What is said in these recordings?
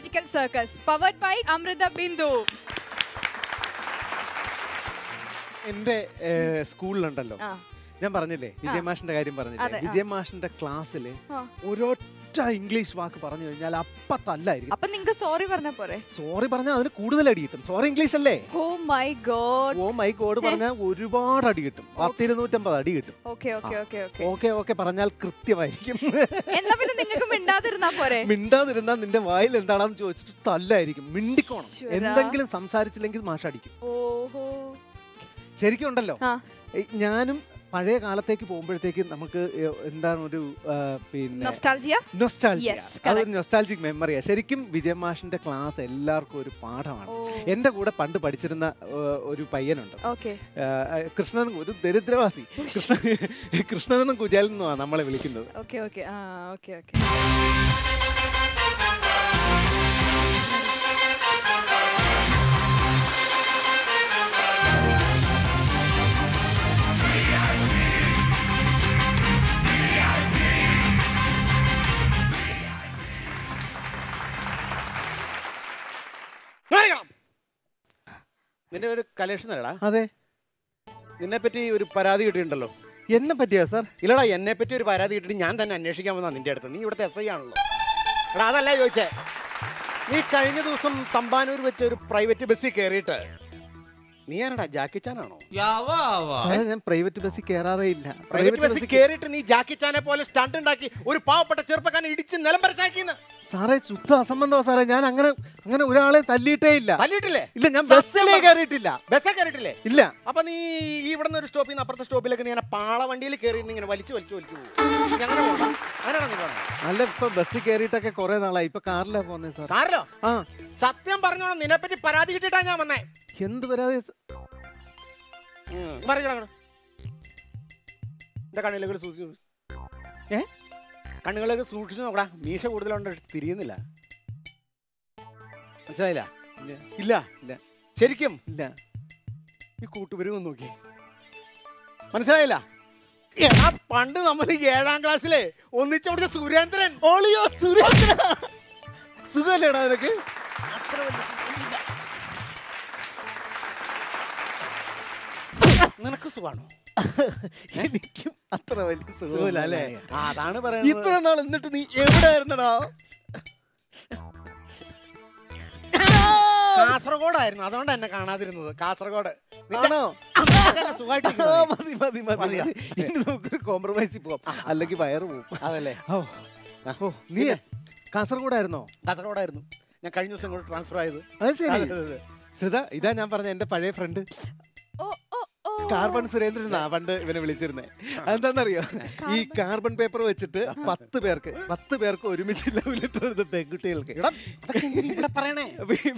Magical Circus, powered by Amrita Bindu. എന്റെ സ്കൂളിലുണ്ടല്ലോ ഞാൻ പറഞ്ഞില്ലേ വിജയമാഷിന്റെ കാര്യം പറഞ്ഞില്ലേ വിജയമാഷിന്റെ ക്ലാസ്സില് ഒരൊറ്റ ഇംഗ്ലീഷ് വാക്ക് പറഞ്ഞു കഴിഞ്ഞാൽ അപ്പ തല്ലായിരിക്കും. അപ്പൊ നിങ്ങക്ക് സോറി പറഞ്ഞ പോരെ? സോറി പറഞ്ഞാൽ അതിന് കൂടുതൽ അടി കിട്ടും. സോറി ഇംഗ്ലീഷ് അല്ലേ? ഓ മൈ ഗോഡ് പറഞ്ഞാൽ ഒരുപാട് അടി കിട്ടും. 250 അടി കിട്ടും. ഓക്കെ പറഞ്ഞാൽ കൃത്യമായിരിക്കും. എന്നാ പിന്നെ നിങ്ങൾക്ക് മിണ്ടാതിരുന്നാ പോരെ? മിണ്ടാതിരുന്നാ നിന്റെ വായിൽ എന്താണെന്ന് ചോദിച്ചിട്ട് തല്ലായിരിക്കും. മിണ്ടിക്കോണം. എന്തെങ്കിലും സംസാരിച്ചില്ലെങ്കിൽ മാഷടിക്കും. ശരിക്കും ഉണ്ടല്ലോ. ഞാനും പഴയ കാലത്തേക്ക് പോകുമ്പോഴത്തേക്ക് നമുക്ക് എന്താണ് ഒരു പിന്നെ അതൊരു നൊസ്റ്റാൾജിക് മെമ്മറിയാ. ശരിക്കും വിജയമാഷിന്റെ ക്ലാസ് എല്ലാവർക്കും ഒരു പാഠമാണ്. എന്റെ കൂടെ പണ്ട് പഠിച്ചിരുന്ന ഒരു പയ്യനുണ്ട്, കൃഷ്ണൻ, ഒരു ദരിദ്രവാസി. കൃഷ്ണനെന്നും കുജാലിൽ നിന്നുമാണ് നമ്മളെ വിളിക്കുന്നത്. നിന്റെ ഒരു കലേഷൻ അല്ലടാ? അതെ. നിന്നെ പറ്റി ഒരു പരാതി കിട്ടിയിട്ടുണ്ടല്ലോ. എന്നെ പറ്റിയാ സാർ? ഇല്ലടാ, എന്നെ പറ്റി ഒരു പരാതി കിട്ടിയിട്ട് ഞാൻ തന്നെ അന്വേഷിക്കാൻ വന്നാ നിന്റെ അടുത്ത്. നീ ഇവിടുത്തെ SI ആണല്ലോ. എടാ അതല്ല ചോദിച്ചേ, നീ കഴിഞ്ഞ ദിവസം തമ്പാനൂർ വെച്ച ഒരു പ്രൈവറ്റ് ബസ്സിൽ കയറിയിട്ട് നീ ആരടാ, ജാക്കി ചാനാണോ? ഞാൻ പ്രൈവറ്റ് ബസ്സിൽ കയറാറേ ഇല്ല. പ്രൈവറ്റ് ബസ്സിൽ കയറിയിട്ട് നീ ജാക്കി ചാനെ പോലെ സ്റ്റണ്ട് ഉണ്ടാക്കി ഒരു പാവപ്പെട്ട ചെറുപ്പക്കാരനെ ഇടിച്ച് നിലം പരച്ചാക്കിന്ന്. സാറേ ശുദ്ധ അസംബന്ധമാ സാറേ. ഞാൻ അങ്ങനെ ഒരാളെ തല്ലിയിട്ടേ ഇല്ല. തല്ലിയിട്ടില്ലേ? ഇല്ല, ഞാൻ ബസ്സിലേ കയറിയിട്ടില്ല. ബസ്സേ കയറിയിട്ടില്ലേ? ഇല്ല. അപ്പൊ നീ ഇവിടുന്ന് ഒരു സ്റ്റോപ്പിൽ നിന്ന് അപ്പുറത്തെ സ്റ്റോപ്പിലേക്ക് നീ പാള വണ്ടിയിൽ കയറിയിട്ട് ഇങ്ങനെ വലിച്ചു അങ്ങനെ പോകണം. അങ്ങനെയാണോ നീ പറഞ്ഞത്? അല്ല, ഇപ്പൊ ബസ്സിൽ കയറിയിട്ടൊക്കെ കുറെ നാളായി. ഇപ്പൊ കാറിലാ പോകുന്നത് സാർ. കാറിലോ? സത്യം പറഞ്ഞോളാം, നിന്നെ പറ്റി പരാതി കിട്ടിയിട്ടാ ഞാൻ വന്നേ. എന്ത് പരാതി? എന്റെ കണ്ണിലേക്ക് സൂക്ഷിച്ചു. കണ്ണുകളൊക്കെ സൂക്ഷിച്ചു നോക്കടാ. മീശ കൂടുതലുണ്ട്, തിരിയുന്നില്ല. മനസ്സിലായില്ല? ഇല്ല. ശരിക്കും ഇല്ല. ഈ കൂട്ടുപരിവൊന്നും നോക്കി മനസ്സിലായില്ല? പണ്ട് നമ്മൾ 7ാം ക്ലാസ്സിലെ ഒന്നിച്ചോടിച്ച സുരേന്ദ്രൻ. ഓളിയോ സുരേന്ദ്രൻ. സുഖല്ലേടാ നിനക്ക്? നിനക്ക് സുഖാണോ? എനിക്കും അത്ര വലിയ സുഖമില്ല അല്ലേ? അതാണ് പറയുന്നത്. ഇത്ര നാൾ എന്നിട്ട് നീ എവിടെയായിരുന്നടാ? കാസർഗോഡായിരുന്നു, അതുകൊണ്ട് എന്നെ കാണാതിരുന്നത്. കാസർഗോഡ്. കോംപ്രമൈസിൽ പോവാം, അല്ലെങ്കിൽ വയറ് പോവും. അതല്ലേ? നീ കാസർഗോഡായിരുന്നോ? കാസർഗോഡായിരുന്നു. ഞാൻ കഴിഞ്ഞ ദിവസം ഇങ്ങോട്ട് ട്രാൻസ്ഫർ ആയത്. അത് ശരി. ശ്രിത, ഇതാ ഞാൻ പറഞ്ഞ എന്റെ പഴയ ഫ്രണ്ട് കാർബൺ സുരേന്ദ്രൻ പണ്ട് ഇവനെ വിളിച്ചിരുന്നേ. അതെന്താന്നറിയോ? ഈ കാർബൺ പേപ്പർ വെച്ചിട്ട് 10 പേർക്ക് ഒരുമിച്ച് ലവ് പെൺകുട്ടികൾക്ക്.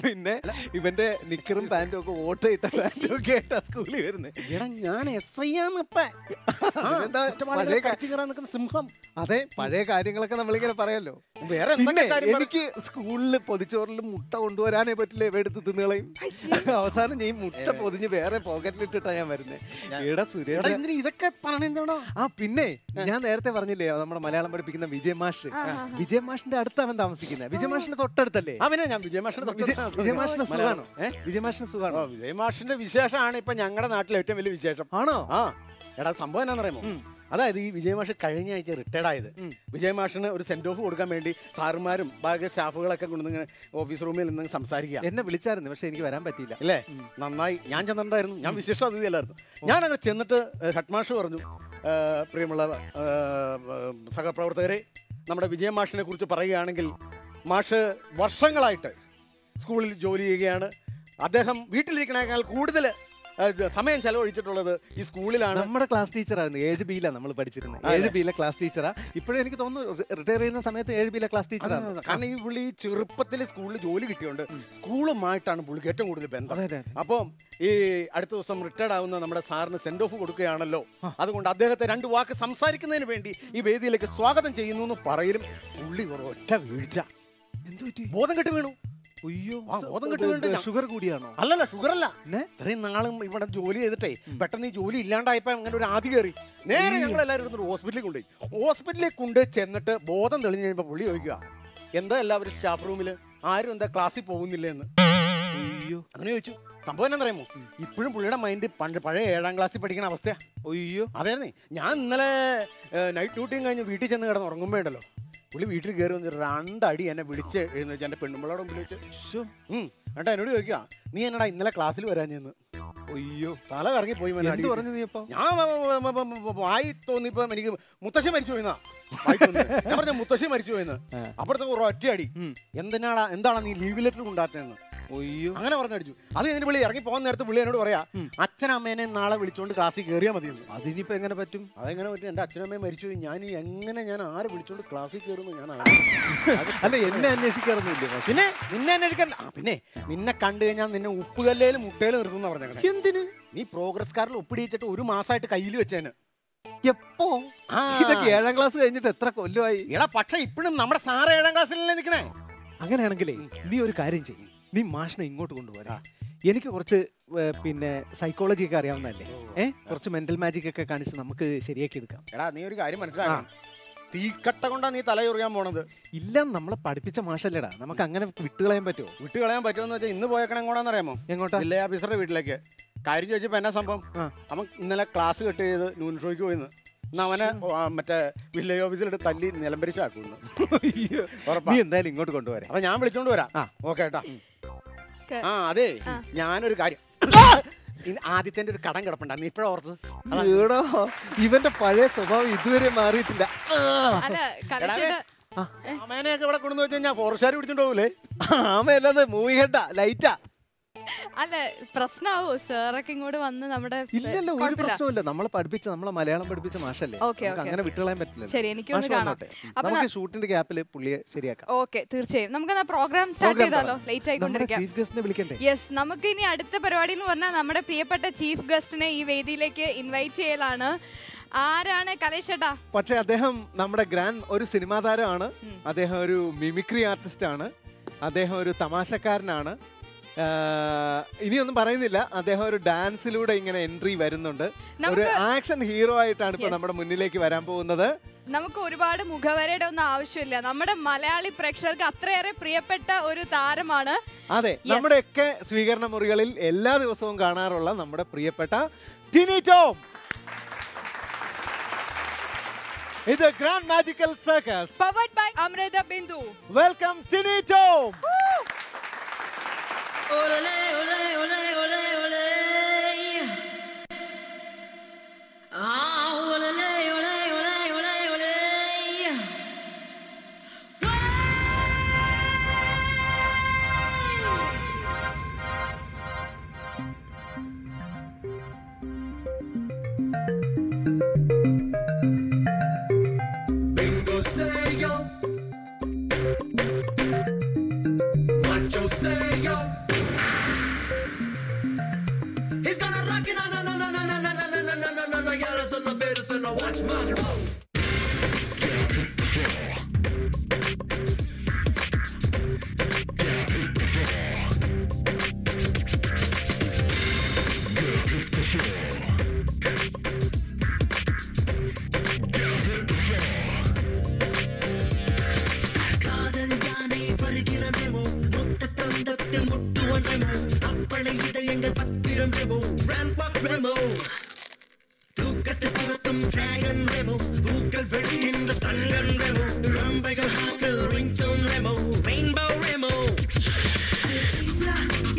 പിന്നെ ഇവന്റെ നിക്കറും പാന്റും ഒക്കെ ഓട്ടയിട്ട പാന്റും ഒക്കെ ആയിട്ടാ സ്കൂളിൽ വരുന്നത്. ഞാൻ SI സിംഹം. അതെ, പഴയ കാര്യങ്ങളൊക്കെ നമ്മളിങ്ങനെ പറയാലോ. വേറെ എനിക്ക് സ്കൂളിൽ പൊതിച്ചോറിൽ മുട്ട കൊണ്ടുവരാനേ പറ്റില്ല, ഇവ എടുത്ത് തിന്നുകളയും. അവസാനം ഞാൻ മുട്ട പൊതിഞ്ഞ് വേറെ പോക്കറ്റിലിട്ടിട്ടാ ഞാൻ വരുന്നത്. ഇതൊക്കെ പറഞ്ഞോ? പിന്നെ ഞാൻ നേരത്തെ പറഞ്ഞില്ലേ നമ്മുടെ മലയാളം പഠിപ്പിക്കുന്ന വിജയമാഷ്. വിജയമാഷിന്റെ അടുത്ത് അവൻ താമസിക്കുന്നത്. വിജയമാഷിന്റെ തൊട്ടടുത്തല്ലേ? വിജയമാഷിന്റെ സുഖാണോ? വിജയമാഷിന്റെ വിശേഷമാണ് ഇപ്പൊ ഞങ്ങളുടെ നാട്ടിലെ ഏറ്റവും വലിയ വിശേഷം. ആണോ? എടാ, സംഭവം എന്നാന്നറിയാമോ? അതായത് ഈ വിജയമാഷ് കഴിഞ്ഞ ആഴ്ച റിട്ടയർഡ് ആയത്. വിജയമാഷിന് ഒരു സെന്റ് ഓഫ് കൊടുക്കാൻ വേണ്ടി സാറുമാരും ബാക്കി സ്റ്റാഫുകളൊക്കെ കൊണ്ടുവന്ന് ഓഫീസ് റൂമിൽ നിന്ന് സംസാരിക്കുക. എന്നെ വിളിച്ചായിരുന്നു, പക്ഷെ എനിക്ക് വരാൻ പറ്റിയില്ല. അല്ലേ? നന്നായി. ഞാൻ ചെന്നിട്ടുണ്ടായിരുന്നു. ഞാൻ വിശിഷ്ട അതിഥി അല്ലായിരുന്നു. ഞാനങ്ങനെ ചെന്നിട്ട് ഹെഡ്മാഷ് പറഞ്ഞു, പ്രിയമുള്ള സഹപ്രവർത്തകരെ, നമ്മുടെ വിജയമാഷിനെ കുറിച്ച് പറയുകയാണെങ്കിൽ മാഷ് വർഷങ്ങളായിട്ട് സ്കൂളിൽ ജോലി ചെയ്യുകയാണ്. അദ്ദേഹം വീട്ടിലിരിക്കണേക്കാൾ കൂടുതൽ സമയം ചെലവഴിച്ചിട്ടുള്ളത് ഈ സ്കൂളിലാണ്. നമ്മുടെ ക്ലാസ് ടീച്ചറായിരുന്നു. 7Bയിലാണ് നമ്മൾ പഠിച്ചിരുന്നത്. 7Bയിലെ ക്ലാസ് ടീച്ചറാ. ഇപ്പോഴും എനിക്ക് തോന്നുന്നു റിട്ടയർ ചെയ്യുന്ന സമയത്ത് 7Bയിലെ ക്ലാസ് ടീച്ചറാണ്. കാരണം ഈ പുള്ളി ചെറുപ്പത്തിൽ സ്കൂളിൽ ജോലി കിട്ടിയോണ്ട് സ്കൂളുമായിട്ടാണ് പുള്ളിക്ക് ഏറ്റവും കൂടുതൽ ബന്ധം. അപ്പം ഈ അടുത്ത ദിവസം റിട്ടയർഡ് ആവുന്ന നമ്മുടെ സാറിന് സെന്റ് ഓഫ് കൊടുക്കുകയാണല്ലോ, അതുകൊണ്ട് അദ്ദേഹത്തെ 2 വാക്ക് സംസാരിക്കുന്നതിന് വേണ്ടി ഈ വേദിയിലേക്ക് സ്വാഗതം ചെയ്യുന്നു എന്ന് പറയലും പുള്ളി ഒറ്റ വീഴ്ച. ബോധം കെട്ട് വീണു. ഷുഗർ കൂടിയാണോ? അല്ലല്ല, ഷുഗർ അല്ല. ഇത്രയും നാളും ഇവിടെ ജോലി ചെയ്തിട്ടേ പെട്ടെന്ന് ഈ ജോലി ഇല്ലാണ്ടായപ്പോ അങ്ങനെ ഒരു ആദ്യ കയറി. നേരെ ഞങ്ങൾ എല്ലാവരും ഹോസ്പിറ്റലിൽ കൊണ്ടുപോയി. ഹോസ്പിറ്റലിൽ കൊണ്ട് ചെന്നിട്ട് ബോധം തെളിഞ്ഞ് കഴിയുമ്പോൾ പുള്ളി ചോദിക്കുക, എന്താ എല്ലാവരും സ്റ്റാഫ് റൂമിൽ ആരും എന്താ ക്ലാസ്സിൽ പോകുന്നില്ലെന്ന്. അയ്യോ, അങ്ങനെ ചോദിച്ചു. സംഭവം എന്താണെന്നറിയാമോ, ഇപ്പോഴും പുള്ളിയുടെ മൈൻഡ് പഴയ 7ാം ക്ലാസ്സിൽ പഠിക്കുന്ന അവസ്ഥയാ. അയ്യോ, അതായിരുന്നേ. ഞാൻ ഇന്നലെ നൈറ്റ് ഡ്യൂട്ടിയും കഴിഞ്ഞ് വീട്ടിൽ ചെന്ന് കിടന്ന് ഉറങ്ങുമ്പോ ഉണ്ടല്ലോ, പുള്ളി വീട്ടിൽ കയറി വന്ന് 2 അടി എന്നെ വിളിച്ച് എഴുന്നേച്ച് എൻ്റെ പെണ്ണുമ്പിളോട് മുമ്പിൽ വെച്ച് എന്നിട്ട് എന്നോട് ചോദിക്കുക, നീ എന്നടാ ഇന്നലെ ക്ലാസ്സിൽ വരാൻ ചെന്ന്. അയ്യോ, തല കറങ്ങി പോയി. ഞാൻ വായി തോന്നിയപ്പോ എനിക്ക് മുത്തശ്ശി മരിച്ചു പോയിന്നാ. ഞാൻ പറഞ്ഞ മുത്തശ്ശി മരിച്ചു പോയിന്ന്. അപ്പുറത്തെ ഒറ്റ അടി. എന്താണ് നീ ലീവ് ലെറ്റർ കൊണ്ടാത്തതെന്ന്. അങ്ങനെ പറഞ്ഞടിച്ചു. അത് കഴിഞ്ഞ് വിളി ഇറങ്ങി പോകാൻ നേരത്തെ വിളി എന്നോട് പറയാ, അച്ഛനമ്മേനെ നാളെ വിളിച്ചോണ്ട് ക്ലാസ്സിൽ കയറിയാൽ മതിയെന്ന്. അതിനിപ്പോ എങ്ങനെ പറ്റും? അതെങ്ങനെ പറ്റും? എന്റെ അച്ഛനമ്മയെ മരിച്ചു പോയി, ഞാൻ ആരെ വിളിച്ചോണ്ട് ക്ലാസ്സിൽ കയറുന്നു? ഞാൻ അല്ല, എന്നെ അന്വേഷിക്കാറൊന്നുമില്ല. പിന്നെ നിന്നെ അന്വേഷിക്കാൻ, പിന്നെ നിന്നെ കണ്ടു കഴിഞ്ഞാൽ നിന്നെ ഉപ്പുകല്ലേലും മുട്ടയിലും നിർത്തുന്ന പറഞ്ഞേക്കണേ. എന്തിന്? നീ പ്രോഗ്രസ് കാർഡിൽ ഒപ്പിടിച്ചിട്ട് 1 മാസമായിട്ട് കയ്യിൽ വെച്ചേന്. എപ്പോ? ഇതൊക്കെ 7ാം ക്ലാസ് കഴിഞ്ഞിട്ട് എത്ര കൊല്ലമായി? എടാ, പക്ഷെ ഇപ്പോഴും നമ്മുടെ സാറ് 7ാം ക്ലാസ്സിലല്ലേ നിൽക്കണേ. അങ്ങനെയാണെങ്കിലേ നീ ഒരു കാര്യം ചെയ്യും, നീ മാഷിനെ ഇങ്ങോട്ട് കൊണ്ടുപോരാ. എനിക്ക് കുറച്ച് പിന്നെ സൈക്കോളജി ഒക്കെ അറിയാവുന്നതല്ലേ, കുറച്ച് മെന്റൽ മാജിക് ഒക്കെ കാണിച്ച് നമുക്ക് ശരിയാക്കി എടുക്കാം. എടാ, നീ ഒരു കാര്യം മനസ്സിലാക്കണം, തീക്കട്ട കൊണ്ടാ നീ തലയുറിയാൻ പോണത്. ഇല്ല, നമ്മളെ പഠിപ്പിച്ച മാഷല്ലേടാ, നമുക്ക് അങ്ങനെ വിട്ടുകളയാൻ പറ്റുമോ? വിട്ടുകളയാൻ പറ്റുമെന്ന് വെച്ചാൽ ഇന്ന് പോയേക്കണം എങ്ങോട്ടാന്ന് അറിയാമോ? എങ്ങോട്ടാ? വില്ലേജ് ഓഫീസറുടെ വീട്ടിലേക്ക്. കാര്യം ചോദിച്ചപ്പോ എന്നാ സംഭവം, അവൻ ഇന്നലെ ക്ലാസ് കട്ട് ചെയ്ത് ന്യൂൻ ഷോയ്ക്ക് പോയിന്ന്. എന്നാ അവനെ മറ്റേ വില്ലേജ് ഓഫീസിലിട്ട് തല്ലി നിലംപരിശാക്കുന്നു. നീ എന്തായാലും ഇങ്ങോട്ട് കൊണ്ടുവരാം. അപ്പൊ ഞാൻ വിളിച്ചോണ്ട് വരാം. ഓക്കെ കേട്ടാ. അതെ, ഞാനൊരു കാര്യം, ആദ്യത്തെ ഒരു കടം കിടപ്പുണ്ട, നീ ഇപ്പഴാ ഓർത്തത്? ഇവന്റെ പഴയ സ്വഭാവം ഇതുവരെ മാറിയിട്ടില്ല. അമ്മേനെയൊക്കെ ഇവിടെ കൊണ്ടു വെച്ച് കഴിഞ്ഞാൽ ഫോറസ്റ്റുകാർ പിടിച്ചോണ്ട് പോകൂലേ? ആമയല്ലാതെ മൂവി ഹെഡാ, ലൈറ്റാ. അല്ല, പ്രശ്നമാവോ സാറൊക്കെ ഇങ്ങോട്ട് വന്ന്? നമ്മുടെ ഇല്ലല്ലോ, ഒരു പ്രശ്നമില്ല. നമ്മളെ മലയാളം പഠിപ്പിച്ച മാഷല്ലേ, അങ്ങനെ വിട്ടുകളയാൻ പറ്റില്ല. ശരി, എനിക്കൊന്ന് കാണാം. നമുക്ക് ഷൂട്ടിന്റെ ഗ്യാപ്പിൽ പുള്ളിയെ ശരിയാക്കാം. ഓക്കെ, തീർച്ചയായും. നമുക്ക് പ്രോഗ്രാം സ്റ്റാർട്ട് ചെയ്താലോ? ലേറ്റ് ആയിക്കൊണ്ടിരിക്കാം. ചീഫ് ഗസ്റ്റിനെ വിളിക്കണ്ടേ? യെസ്, നമുക്ക് ഇനി അടുത്ത പരിപാടി എന്ന് പറഞ്ഞാൽ നമ്മുടെ പ്രിയപ്പെട്ട ചീഫ് ഗസ്റ്റിനെ ഈ വേദിയിലേക്ക് ഇൻവൈറ്റ് ചെയ്യലാണ്. ആരാണ് കലേഷേട്ടാ? പക്ഷെ അദ്ദേഹം നമ്മുടെ ഒരു സിനിമാ താരമാണ്, അദ്ദേഹം ഒരു മിമിക്രി ആർട്ടിസ്റ്റ് ആണ്, അദ്ദേഹം ഒരു തമാശക്കാരനാണ്. ഇനിയൊന്നും പറയുന്നില്ല, അദ്ദേഹം ഒരു ഡാൻസിലൂടെ ഇങ്ങനെ എൻട്രി വരുന്നുണ്ട്. ഒരു ആക്ഷൻ ഹീറോ ആയിട്ടാണ് ഇപ്പൊ നമ്മുടെ മുന്നിലേക്ക് വരാൻ പോകുന്നത്. നമുക്ക് ഒരുപാട് മുഖവരയുടെ ഒന്നും ആവശ്യമില്ല, നമ്മുടെ മലയാളി പ്രേക്ഷകർക്ക് അത്രയേറെ പ്രിയപ്പെട്ട ഒരു താരമാണ്. അതെ, നമ്മുടെയൊക്കെ സ്വീകരണ മുറികളിൽ എല്ലാ ദിവസവും കാണാറുള്ള നമ്മുടെ പ്രിയപ്പെട്ട ടിനി ടോം. ഇത് grand magical circus powered by Amrita Bindu. Welcome Tini Tom. Olé, olé, olé, olé, olé. Ah, olé, olé, olé, olé, olé. Bingo say yo. Macho say yo. He's gonna rock it, no, yeah, listen to this and watch my roll. காதல் யானை வருகிறமோ முத்தத்தந்தத்தில் முட்டுவனமோ apply இதயங்கள் பத்திரம் ரெமோ ராம்பாக் ரெமோ தூக்கத்தை துரத்தும் dragon Remo பூக்கள் வெடிக்கின்ற ஸ்டங்கன் Remo ரம்பைகள் ஹாக்கில் ringtone Remo rainbow Remo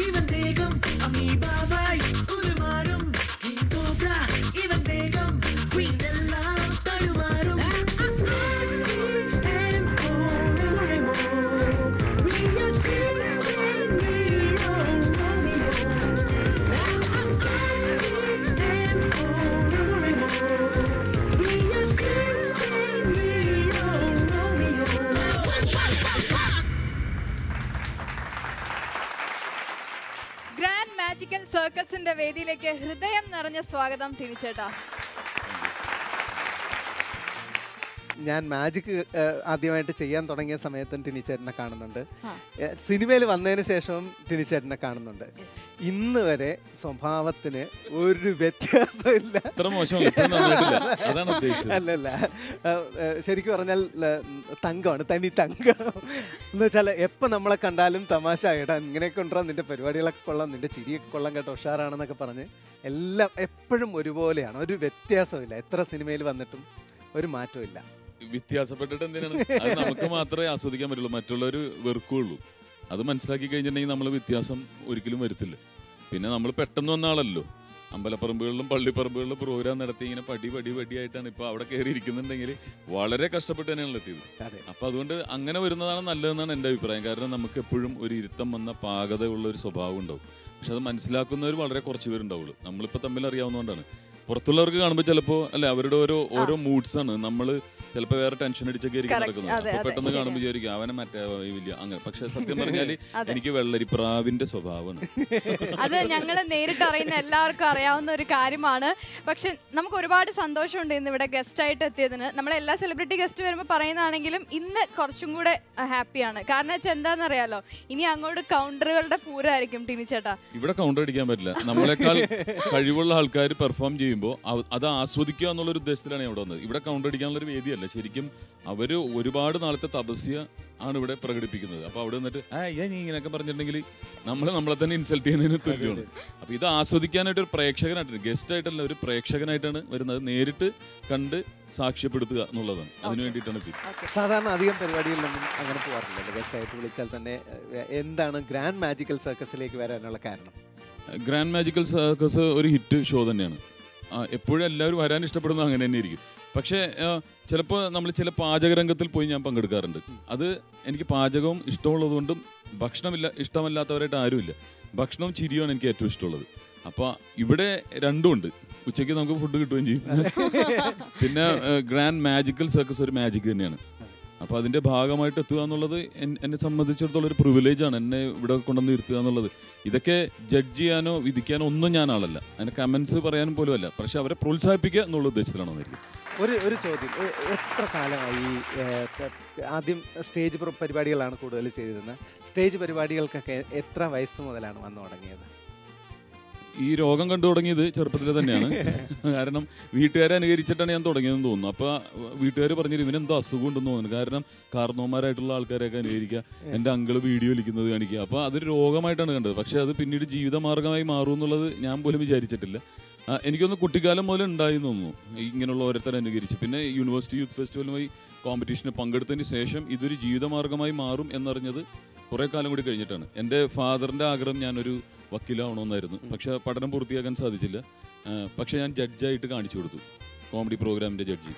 இவன் தேகம் அமீபாவாய் குருமாறும் king cobra இவன் தேகம் குயின் எல்லாம் தடுமாறும் ഗ്രാൻഡ് മാജിക്കൽ സർക്കസിന്റെ വേദിയിലേക്ക് ഹൃദയം നിറഞ്ഞ സ്വാഗതം ടിനി ചേട്ടാ. ഞാൻ മാജിക് ആദ്യമായിട്ട് ചെയ്യാൻ തുടങ്ങിയ സമയത്തും ടിനിച്ചേട്ടനെ കാണുന്നുണ്ട്, സിനിമയിൽ വന്നതിന് ശേഷവും ടിനിച്ചേട്ടനെ കാണുന്നുണ്ട്. ഇന്ന് വരെ സ്വഭാവത്തിന് ഒരു വ്യത്യാസമില്ല. അല്ലല്ല, ശരിക്കും പറഞ്ഞാൽ തങ്കമാണ്, തനി തങ്കം എന്ന് വെച്ചാൽ എപ്പോൾ നമ്മളെ കണ്ടാലും തമാശ ആയിട്ടാ, ഇങ്ങനെയൊക്കെ ഉണ്ടോ, നിന്റെ പരിപാടികളൊക്കെ കൊള്ളാം, നിന്റെ ചിരിയൊക്കെ കൊള്ളാം കേട്ടോ, ഉഷാറാണെന്നൊക്കെ പറഞ്ഞ് എല്ലാം എപ്പോഴും ഒരുപോലെയാണ്, ഒരു വ്യത്യാസമില്ല. എത്ര സിനിമയിൽ വന്നിട്ടും ഒരു മാറ്റവും ഇല്ല. വ്യത്യാസപ്പെട്ടിട്ട് എന്തിനാണ്? അത് നമുക്ക് മാത്രമേ ആസ്വദിക്കാൻ പറ്റുള്ളൂ, മറ്റുള്ളവർ വെറുക്കുള്ളൂ. അത് മനസ്സിലാക്കി കഴിഞ്ഞിട്ടുണ്ടെങ്കിൽ നമ്മൾ വ്യത്യാസം ഒരിക്കലും വരുത്തില്ല. പിന്നെ നമ്മൾ പെട്ടെന്ന് വന്ന ആളല്ലോ, അമ്പലപ്പറമ്പുകളിലും പള്ളിപ്പറമ്പുകളിലും പ്രോഗ്രാം നടത്തി ഇങ്ങനെ പടിയായിട്ടാണ് ഇപ്പോൾ അവിടെ കയറി ഇരിക്കുന്നുണ്ടെങ്കിൽ വളരെ കഷ്ടപ്പെട്ട് തന്നെയാണ് എത്തിയത്. അപ്പോൾ അതുകൊണ്ട് അങ്ങനെ വരുന്നതാണ് നല്ലതെന്നാണ് എൻ്റെ അഭിപ്രായം. കാരണം നമുക്ക് എപ്പോഴും ഒരു ഇരുത്തം വന്ന പാകതയുള്ള ഒരു സ്വഭാവം ഉണ്ടാവും. പക്ഷെ അത് മനസ്സിലാക്കുന്നവർ വളരെ കുറച്ച് പേരുണ്ടാവുള്ളൂ. നമ്മളിപ്പോൾ തമ്മിൽ അറിയാവുന്നതുകൊണ്ടാണ്. പുറത്തുള്ളവർക്ക് കാണുമ്പോൾ ചിലപ്പോൾ അല്ലെ അവരുടെ ഓരോ മൂഡ്സാണ്. നമ്മൾ ചിലപ്പോൾ വേറെ ടെൻഷൻ അടിച്ചൊക്കെ ആയിരിക്കും നടക്കുന്നത്. അപ്പോൾ പെട്ടെന്ന് കാണുമ്പോൾ വിചാരിക്കും അവനെ മറ്റേ വലിയ അങ്ങനെ. പക്ഷെ സത്യം പറഞ്ഞാൽ എനിക്ക് വെള്ളരിപ്രാവിന്റെ സ്വഭാവമാണ്. അത് ഞങ്ങൾ നേരിട്ട് അറിയുന്ന എല്ലാവർക്കും അറിയാവുന്ന ഒരു കാര്യമാണ്. പക്ഷെ നമുക്ക് ഒരുപാട് സന്തോഷമുണ്ട് ഇന്ന് ഇവിടെ ഗസ്റ്റ് ആയിട്ട് എത്തിയതിന്. നമ്മളെല്ലാ സെലിബ്രിറ്റി ഗസ്റ്റ് വരുമ്പോൾ പറയുന്നതാണെങ്കിലും ഇന്ന് കുറച്ചും കൂടെ ഹാപ്പിയാണ്. കാരണം വെച്ചാൽ എന്താണെന്നറിയാലോ, ഇനി അങ്ങോട്ട് കൗണ്ടറുകളുടെ പൂരമായിരിക്കും ടിനിച്ചേട്ടാ. ഇവിടെ കൗണ്ടർ അടിക്കാൻ പറ്റില്ല. നമ്മളെക്കാൾ കഴിവുള്ള ആൾക്കാർ പെർഫോം ചെയ്യുമ്പോൾ അത് ആസ്വദിക്കുക എന്നുള്ളൊരു ഉദ്ദേശത്തിലാണ് ഇവിടെ വന്നത്. ഇവിടെ കൗണ്ടർ അടിക്കാനുള്ളൊരു വേദിയല്ല. ശരിക്കും അവര് ഒരുപാട് നാളത്തെ തപസ്യ ആണ് ഇവിടെ പ്രകടിപ്പിക്കുന്നത്. അപ്പൊ അവിടെ നിന്നിട്ട് നീ ഇങ്ങനെയൊക്കെ പറഞ്ഞിട്ടുണ്ടെങ്കിൽ നമ്മളെ തന്നെ ഇൻസൾട്ട് ചെയ്യുന്നതിന് തുല്യമാണ്. അപ്പൊ ഇത് ആസ്വദിക്കാനായിട്ട് ഒരു പ്രേക്ഷകനായിട്ട്, ഗസ്റ്റ് ആയിട്ടല്ല, ഒരു പ്രേക്ഷകനായിട്ടാണ് വരുന്നത്. നേരിട്ട് കണ്ട് സാക്ഷ്യപ്പെടുത്തുക എന്നുള്ളതാണ്. അതിനു വേണ്ടിയിട്ടാണ് സാധാരണ അധികം പരിപാടികളിലൊന്നും അങ്ങനെ പോകാറില്ല. ഗസ്റ്റ് ആയിട്ട് വിളിച്ചാൽ തന്നെ എന്താണ് ഗ്രാൻഡ് മാജിക്കൽ സർക്കസിലേക്ക് വരാനുള്ള കാരണം? ഗ്രാൻഡ് മാജിക്കൽ സർക്കസ് ഒരു ഹിറ്റ് ഷോ തന്നെയാണ്. എപ്പോഴും എല്ലാവരും വരാൻ ഇഷ്ടപ്പെടുന്നത് അങ്ങനെ തന്നെ ഇരിക്കും. പക്ഷേ ചിലപ്പോൾ നമ്മൾ ചില പാചകരംഗത്തിൽ പോയി ഞാൻ പങ്കെടുക്കാറുണ്ട്. അത് എനിക്ക് പാചകവും ഇഷ്ടമുള്ളതുകൊണ്ടും ഭക്ഷണമില്ല ഇഷ്ടമല്ലാത്തവരായിട്ട് ആരുമില്ല. ഭക്ഷണവും ചിരിയുമാണ് എനിക്ക് ഏറ്റവും ഇഷ്ടമുള്ളത്. അപ്പോൾ ഇവിടെ രണ്ടുമുണ്ട്. ഉച്ചയ്ക്ക് നമുക്ക് ഫുഡ് കിട്ടുകയും ചെയ്യും. പിന്നെ ഗ്രാൻഡ് മാജിക്കൽ സർക്കസ് ഒരു മാജിക് തന്നെയാണ്. അപ്പോൾ അതിൻ്റെ ഭാഗമായിട്ട് എത്തുക എന്നുള്ളത് എന്നെ സംബന്ധിച്ചിടത്തോളം ഒരു പ്രിവിലേജാണ്. എന്നെ ഇവിടെ കൊണ്ടുവന്ന് ഇരുത്തുക എന്നുള്ളത്. ഇതൊക്കെ ജഡ്ജ് ചെയ്യാനോ വിധിക്കാനോ ഒന്നും ഞാനാളല്ല, അതിന് കമൻസ് പറയാനും പോലും അല്ല. പക്ഷെ അവരെ പ്രോത്സാഹിപ്പിക്കുക എന്നുള്ള ഉദ്ദേശത്തിലാണ് വന്നിരിക്കുന്നത്. ഒരു ചോദ്യം, എത്ര കാലമായി ആദ്യം സ്റ്റേജ് പരിപാടികളാണ് കൂടുതൽ ചെയ്തിരുന്നത്? സ്റ്റേജ് പരിപാടികൾക്കൊക്കെ എത്ര വയസ്സ് മുതലാണ് വന്നു തുടങ്ങിയത്? ഈ രോഗം കണ്ടു തുടങ്ങിയത് ചെറുപ്പത്തിൽ തന്നെയാണ്. കാരണം വീട്ടുകാരെ അനുകരിച്ചിട്ടാണ് ഞാൻ തുടങ്ങിയതെന്ന് തോന്നുന്നു. അപ്പോൾ വീട്ടുകാർ പറഞ്ഞിട്ട് ഇവനെന്തോ അസുഖം ഉണ്ടെന്ന് തോന്നുന്നു. കാരണം കാരണവന്മാരായിട്ടുള്ള ആൾക്കാരെയൊക്കെ അനുകരിക്കുക, എൻ്റെ അങ്കിള് വീഡിയോ വിളിക്കുന്നത് കാണിക്കുക. അപ്പോൾ അതൊരു രോഗമായിട്ടാണ് കണ്ടത്. പക്ഷേ അത് പിന്നീട് ജീവിതമാർഗമായി മാറും എന്നുള്ളത് ഞാൻ പോലും വിചാരിച്ചിട്ടില്ല. എനിക്കൊന്ന് കുട്ടിക്കാലം മുതൽ ഉണ്ടായി തോന്നുന്നു ഇങ്ങനെയുള്ള ഓരോരുത്തരെ അനുകരിച്ച്. പിന്നെ യൂണിവേഴ്സിറ്റി യൂത്ത് ഫെസ്റ്റിവലുമായി കോമ്പറ്റീഷന് പങ്കെടുത്തതിന് ശേഷം ഇതൊരു ജീവിതമാർഗമായി മാറും എന്നറിഞ്ഞത് കുറേ കാലം കൂടി കഴിഞ്ഞിട്ടാണ്. എൻ്റെ ഫാദറിൻ്റെ ആഗ്രഹം ഞാനൊരു വക്കീലാവണമെന്നായിരുന്നു. പക്ഷെ പഠനം പൂർത്തിയാക്കാൻ സാധിച്ചില്ല. പക്ഷെ ഞാൻ ജഡ്ജായിട്ട് കാണിച്ചു കൊടുത്തു, കോമഡി പ്രോഗ്രാമിന്റെ ജഡ്ജി.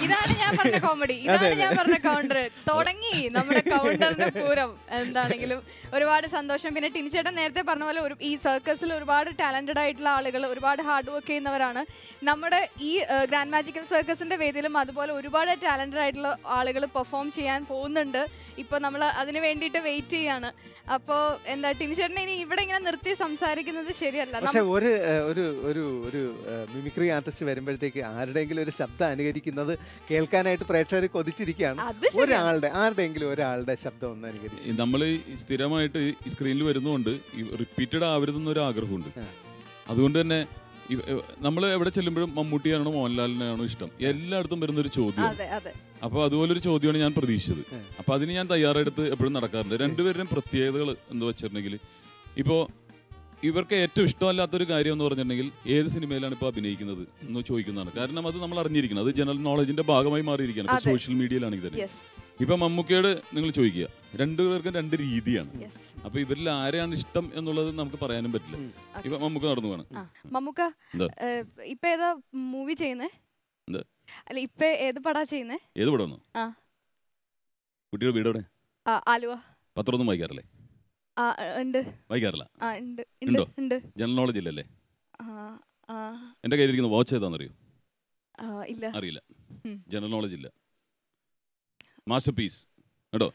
ഇതാണ് ഞാൻ പറഞ്ഞ കോമഡി, ഇതാണ് ഞാൻ പറഞ്ഞ കൗണ്ടർ. തുടങ്ങി നമ്മുടെ കൗണ്ടറിന്റെ പൂരം. എന്താണെങ്കിലും ഒരുപാട് സന്തോഷം. പിന്നെ ടിനിച്ചേട്ടൻ നേരത്തെ പറഞ്ഞ പോലെ ഈ സർക്കസിൽ ഒരുപാട് ടാലന്റഡ് ആയിട്ടുള്ള ആളുകൾ, ഒരുപാട് ഹാർഡ് വർക്ക് ചെയ്യുന്നവരാണ്. നമ്മുടെ ഈ ഗ്രാൻഡ് മാജിക്കൽ സർക്കസിന്റെ വേദിയിലും അതുപോലെ ഒരുപാട് ടാലന്റഡ് ആയിട്ടുള്ള ആളുകൾ പെർഫോം ചെയ്യാൻ പോകുന്നുണ്ട്. ഇപ്പോൾ നമ്മൾ അതിന് വേണ്ടിയിട്ട് വെയിറ്റ് ചെയ്യാണ്. അപ്പോൾ എന്താ ടിനിച്ചേട്ടനെ ഇനി ഇവിടെ ഇങ്ങനെ നിർത്തി സംസാരിക്കുന്നത് ശരിയല്ല. പക്ഷെ ഒരു മിമിക്രി ആർട്ടിസ്റ്റ് വരുമ്പോഴത്തേക്ക് ആരുടെയെങ്കിലും ഒരു ശബ്ദം അനുകരിക്കുന്നത് കേൾക്കാനായിട്ട് പ്രേക്ഷകർ കൊതിച്ചിരിക്കുകയാണ്. ആരുടെയെങ്കിലും ഒരാളുടെ ശബ്ദം ഒന്ന് അനുകരിച്ച് നമ്മൾ സ്ഥിരമായിട്ട് ഈ സ്ക്രീനിൽ വരുന്നതുകൊണ്ട് റിപ്പീറ്റഡ് ആവരുതെന്നൊരു ആഗ്രഹമുണ്ട്. അതുകൊണ്ട് തന്നെ നമ്മൾ എവിടെ ചെല്ലുമ്പോഴും മമ്മൂട്ടിയാണോ മോഹൻലാലിനാണോ ഇഷ്ടം, എല്ലായിടത്തും വരുന്നൊരു ചോദ്യം. അപ്പോൾ അതുപോലൊരു ചോദ്യമാണ് ഞാൻ പ്രതീക്ഷിച്ചത്. അപ്പോൾ അതിന് ഞാൻ തയ്യാറെടുത്ത് എപ്പോഴും നടക്കാറുണ്ട്. രണ്ടുപേരുടെയും പ്രത്യേകതകൾ എന്താ വെച്ചിട്ടുണ്ടെങ്കിൽ, ഇപ്പോൾ ഇവർക്ക് ഏറ്റവും ഇഷ്ടമല്ലാത്തൊരു കാര്യം എന്ന് പറഞ്ഞിട്ടുണ്ടെങ്കിൽ ഏത് സിനിമയിലാണ് ഇപ്പോൾ അഭിനയിക്കുന്നത് എന്ന് ചോദിക്കുന്നതാണ്. കാരണം അത് നമ്മൾ അറിഞ്ഞിരിക്കണം, അത് ജനറൽ നോളജിന്റെ ഭാഗമായി മാറിയിരിക്കുകയാണ്. ഇപ്പോൾ സോഷ്യൽ മീഡിയയിലാണെങ്കിൽ തന്നെ ഇപ്പം മമ്മൂക്കയോട് നിങ്ങൾ ചോദിക്കുക, രണ്ടുപേർക്കും രണ്ട് രീതിയാണ്. അപ്പൊ ഇവരിൽ ആരെയാണ് ഇഷ്ടം എന്നുള്ളത് നമുക്ക് പറയാനും പറ്റില്ല. ഇപ്പൊ മമ്മൂക്ക നടന്നു വേണം. മമ്മൂക്ക ഇപ്പൊ ഏതാ മൂവി ചെയ്യുന്നേ? അല്ല ഇപ്പൊ ഏത് പടാ ചെയ്യുന്നേ? ഏത് പടം? കുട്ടിയുടെ വീട് എവിടെ? ആലുവ. പത്രമൊന്നും വായിക്കാറില്ലേ? വായിക്കാറില്ല? ജനറൽ നോളജ് ഇല്ലല്ലേ? എന്റെ കയ്യിലിരിക്കുന്ന വാച്ച് ഏതാണെന്നറിയോ? അറിയില്ല. ജനറൽ നോളജ് ഇല്ല. മാസ്റ്റർ പീസ് കേട്ടോ.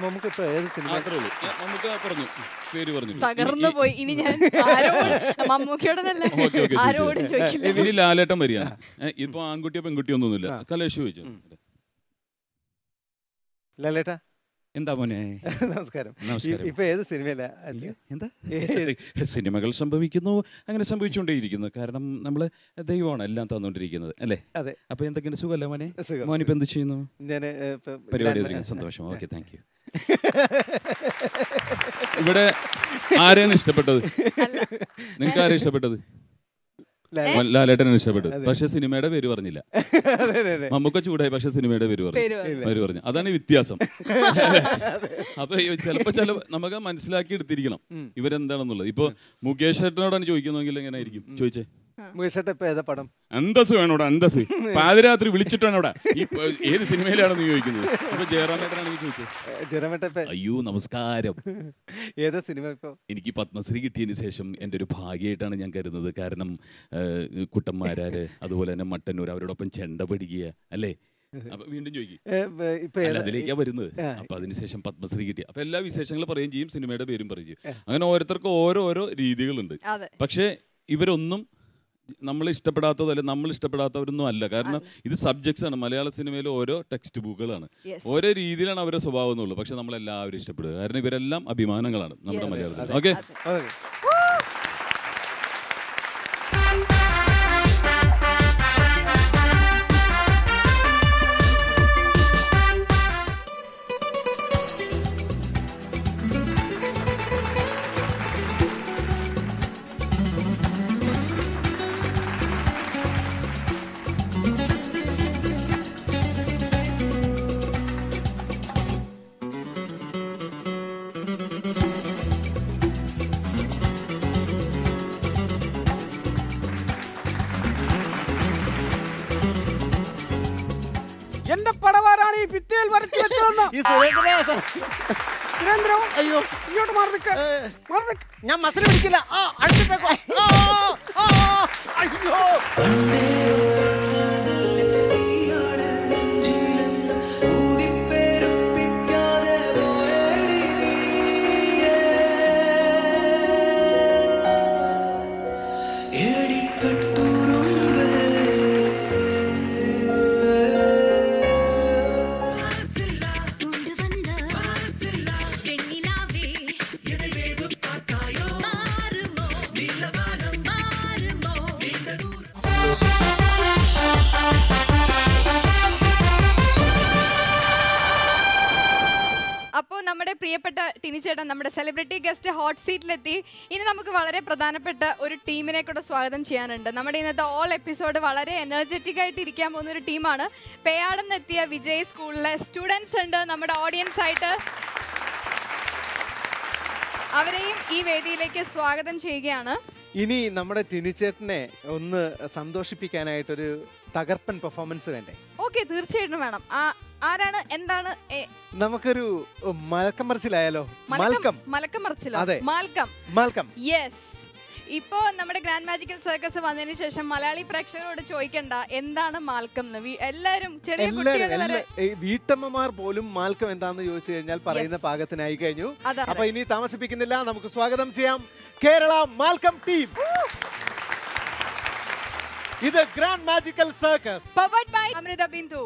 നമുക്കിപ്പോ ഏത് സിനിമ മാത്രമേ ഉള്ളൂ. നമുക്ക് പറഞ്ഞു പേര് പറഞ്ഞു തകർന്നു പോയി. ഇനി ഞാൻ മമ്മൂക്കിയോടല്ല ആരോടും ചോദിക്കില്ല. ഇനി ലാലേട്ടൻ വരികയാണ്. ഇപ്പൊ ആൺകുട്ടിയോ പെൺകുട്ടിയോ ഒന്നുമില്ല. കലേഷ് ചോദിച്ചു. ലാലേട്ടാ എന്താ മോനെ? നമസ്കാരം. നമസ്കാരം. ഇപ്പൊ ഏത് സിനിമയില? എന്താ സിനിമകൾ സംഭവിക്കുന്നു, അങ്ങനെ സംഭവിച്ചുകൊണ്ടേയിരിക്കുന്നു. കാരണം നമ്മള് ദൈവമാണ് എല്ലാം തന്നുകൊണ്ടിരിക്കുന്നത് അല്ലേ? അതെ. അപ്പൊ എന്തൊക്കെയാണ് സുഖമല്ലേ മോനെ? മോനിപ്പോ എന്ത് ചെയ്യുന്നു? ഞാൻ പരിപാടി സന്തോഷം. Okay, thank you. ഇവിടെ ആരെയാണ് ഇഷ്ടപ്പെട്ടത്? നിങ്ങൾക്ക് ആരെയാണ് ഇഷ്ടപ്പെട്ടത്? ലാലേട്ടനാണ് ഇഷ്ടപ്പെട്ടത്. പക്ഷെ സിനിമയുടെ പേര് പറഞ്ഞില്ല. നമുക്ക് ചൂടായി, പക്ഷെ സിനിമയുടെ പേര് പറഞ്ഞു. അതാണ് വ്യത്യാസം. അപ്പൊ ചിലപ്പോ നമുക്ക് മനസ്സിലാക്കി എടുത്തിരിക്കണം ഇവരെന്താണെന്നുള്ളത്. ഇപ്പൊ മുകേഷ് ചേട്ടനോടാണ് ചോദിക്കുന്നെങ്കിൽ എങ്ങനെ ആയിരിക്കും ചോദിച്ചേ? പടം അന്തസ് വേണോടാ, അന്തസ്. പാതിരാത്രി വിളിച്ചിട്ടാണോടാ ഈ ഏത് സിനിമയിലാണെന്ന് ചോദിക്കുന്നത്. ഇപ്പൊ ജയറാമേട്ടനാണെങ്കിൽ ചോദിച്ചേ. അയ്യോ നമസ്കാരം. ഏതാ സിനിമ? ഇപ്പൊ എനിക്ക് പത്മശ്രീ കിട്ടിയതിന് ശേഷം എൻ്റെ ഒരു ഭാഗ്യമായിട്ടാണ് ഞാൻ കരുതുന്നത്. കാരണം കുട്ടന്മാരാര് അതുപോലെ തന്നെ മട്ടന്നൂർ അവരോടൊപ്പം ചെണ്ട പിടിക്കുക അല്ലേ? അപ്പൊ വീണ്ടും ചോദിക്കും അതിലേക്കാ വരുന്നത്. അപ്പൊ അതിനുശേഷം പത്മശ്രീ കിട്ടിയ അപ്പൊ എല്ലാ വിശേഷങ്ങളും പറയുകയും ചെയ്യും, സിനിമയുടെ പേരും പറയും ചെയ്യും. അങ്ങനെ ഓരോരുത്തർക്കും ഓരോ രീതികളുണ്ട്. പക്ഷെ ഇവരൊന്നും നമ്മൾ ഇഷ്ടപ്പെടാത്തതല്ല, നമ്മൾ ഇഷ്ടപ്പെടാത്തവരൊന്നും അല്ല. കാരണം ഇത് സബ്ജക്ട്സ് ആണ്. മലയാള സിനിമയിൽ ഓരോ ടെക്സ്റ്റ് ബുക്കുകളാണ്. ഓരോ രീതിയിലാണ് അവരുടെ സ്വഭാവം എന്നുള്ളൂ. പക്ഷെ നമ്മളെല്ലാവരും ഇഷ്ടപ്പെടുക. കാരണം ഇവരെല്ലാം അഭിമാനങ്ങളാണ് നമ്മുടെ മലയാളത്തിൽ. ഓക്കെ. എന്റെ പടവാരാണ് ഈ ഭിത്തിയിൽ വരച്ചു വെച്ചതെന്ന്. സുരേന്ദ്രോ, അയ്യോ ഇങ്ങോട്ട് മാറി നിൽക്ക. ഞാൻ മസിൽ പിടിക്കില്ല. അയ്യോ പ്രിയപ്പെട്ട ടിനിച്ചേട്ടൻ നമ്മുടെ സെലിബ്രിറ്റി ഗസ്റ്റ് ഹോട്ട് സീറ്റിലെത്തി. ഇനി നമുക്ക് വളരെ പ്രധാനപ്പെട്ട ഒരു ടീമിനെ കൂടെ സ്വാഗതം ചെയ്യാനുണ്ട്. നമ്മുടെ ഇന്നത്തെ ഓൾ എപ്പിസോഡ് വളരെ എനർജറ്റിക് ആയിട്ട് ഇരിക്കാൻ പോകുന്ന ഒരു ടീമാണ്. പേയാടെന്ന് എത്തിയ വിജയ് സ്കൂളിലെ സ്റ്റുഡൻസ് ഉണ്ട് നമ്മുടെ ഓഡിയൻസ് ആയിട്ട്. അവരെയും ഈ വേദിയിലേക്ക് സ്വാഗതം ചെയ്യുകയാണ്. ഇനി നമ്മുടെ ടിനിച്ചേട്ടനെ ഒന്ന് സന്തോഷിപ്പിക്കാനായിട്ടൊരു തകർപ്പൻ പെർഫോമൻസ് വേണ്ടേ? ഓക്കെ, തീർച്ചയായിട്ടും വേണം. ആരാണ്, എന്താണ്? നമുക്കൊരു മലക്കം മറിച്ചിലായാലോ? മലക്കം മറിച്ചിലോ? മാൽക്കം. യെസ്. ഇപ്പോ നമ്മുടെ ഗ്രാൻഡ് മാജിക്കൽ സർക്കസ് വന്നതിന് ശേഷം മലയാളി പ്രേക്ഷകരോട് ചോദിക്കണ്ട എന്താണ് മാൽക്കം എന്ന്. എല്ലാവരും ചെറിയ കുട്ടികൾ, വീട്ടമ്മമാർ പോലും മാൽക്കം എന്താന്ന് ചോദിച്ചു കഴിഞ്ഞാൽ പറയുന്ന പാകത്തിനായി കഴിഞ്ഞു. അപ്പൊ ഇനി താമസിപ്പിക്കുന്നില്ല, നമുക്ക് സ്വാഗതം ചെയ്യാം കേരള മാൽക്കം ടീം. ഇത് grand magical circus powered by Amrita Bindu.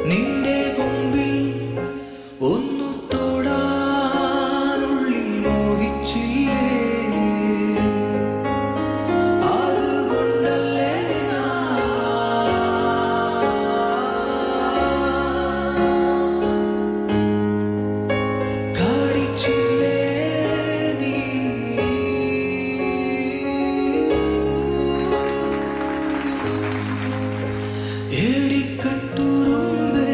നിന്റെ കൊമ്പിൽ ഒന്നു തൊടാനുള്ളിൽ മോഹിച്ചില്ലേ അതുകൊണ്ടല്ലേ കടിച്ചില്ലേ നീ ഏടിക്കട്ടുറുമ്പേ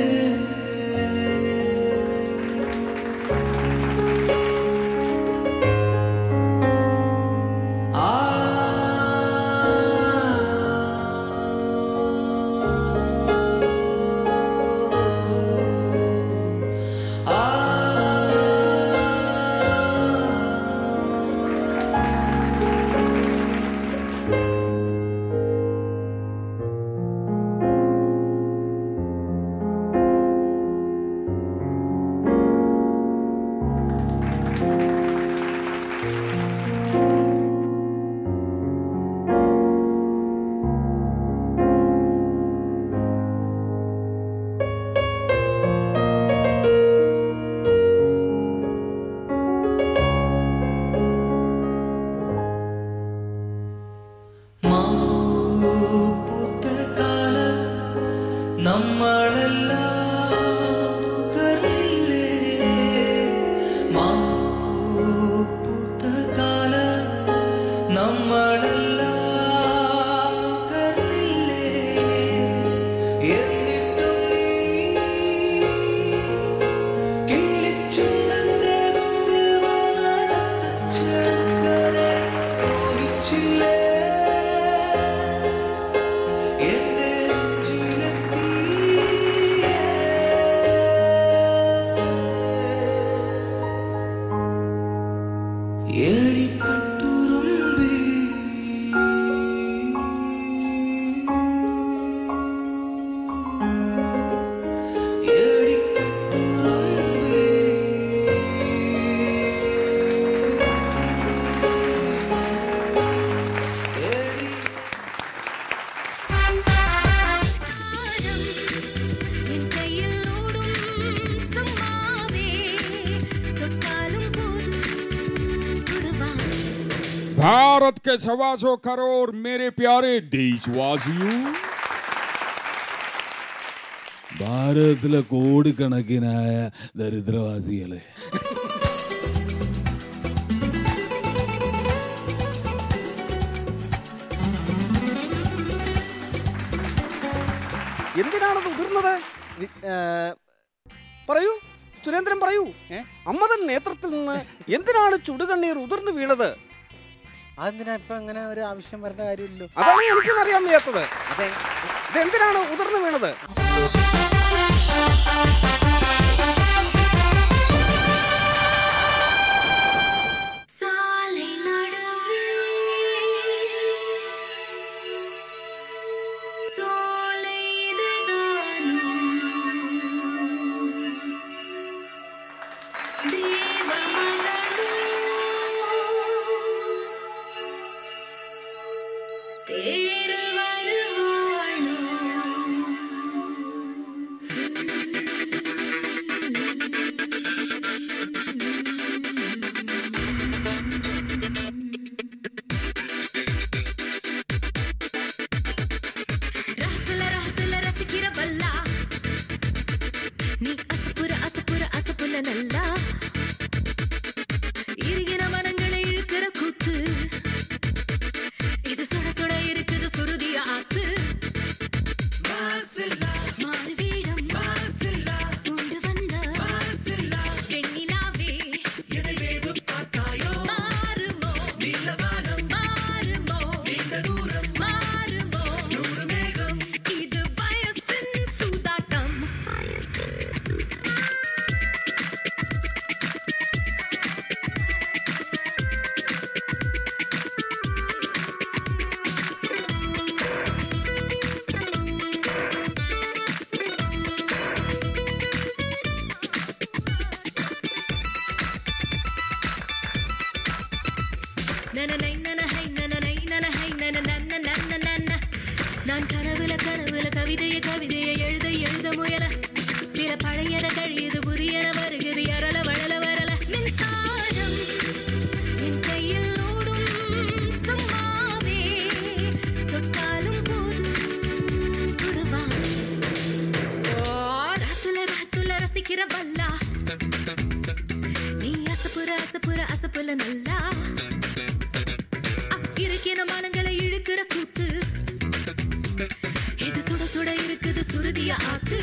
भारत के 125 करोड़ मेरे प्यारे देशवासियों, ഭാരതത്തിലെ കോടിക്കണക്കിനായ ദരിദ്രവാസികളെ, എന്തിനാണത് ഉതിർന്നത്? പറയൂ സുരേന്ദ്രൻ, പറയൂ. അമ്മതൻ നേത്രത്തിൽ നിന്ന് എന്തിനാണ് ചുടുകണ്ണീർ ഉതിർന്നു വീണത്? അതെന്തിനാ ഇപ്പൊ അങ്ങനെ ഒരു ആവശ്യം വരേണ്ട കാര്യമില്ലല്ലോ. അതാണ് എനിക്കും അറിയാൻ വയ്യാത്തത്. അതെ, ഇതെന്തിനാണ് ഉതിർന്നു വീണത്? கனவுல கவிதைய கவிதைய எழுத எழுத முயல சில பழையன கழியுது புதியன வருகிறது அரல வளல வரல மின்சாரம் என் கையில் ஓடும் சும்மாவே தொட்டாலும் போதும் தொடுவா ராத்துல ராத்துல ரசிக்கிற வல்லா நீ அசப்புற அசப்புல நல்லா இருக்கின மனங்களை இழுக்கிற கூத்து இது சுட சுட இருக்குது சுருதிய ஆத்து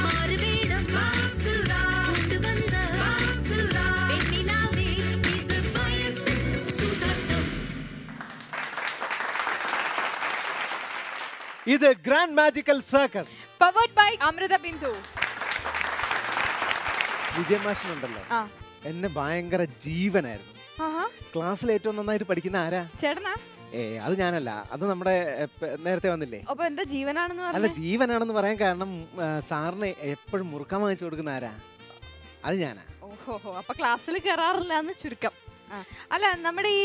மாறு வேடம் கொண்டு வந்த வெண்ணிலாவே இது வயசு சுதர்த்தம். ഇത് grand magical circus powered by Amrita Bindu. വിജയമാഷനുണ്ടല്ലോ, എന്നെ ഭയങ്കര ജീവനായിരുന്നു. ക്ലാസ്സിൽ ഏറ്റവും നന്നായിട്ട് പഠിക്കുന്ന ആരാ? ചേട്ടനാ? അത് ഞാനല്ല, അത് നമ്മുടെ നേരത്തെ വന്നില്ലേ. എന്താ ജീവനാണെന്ന്? അല്ല, ജീവനാണെന്ന് പറയാൻ കാരണം സാറിന് എപ്പോഴും മുറുക്കാൻ വാങ്ങിച്ചു കൊടുക്കുന്ന ആരാ? അത് ഞാനാ. ഓഹോ, അപ്പൊ ക്ലാസ്സിൽ കയറാറില്ല എന്ന് ചുരുക്കം. അല്ല, നമ്മുടെ ഈ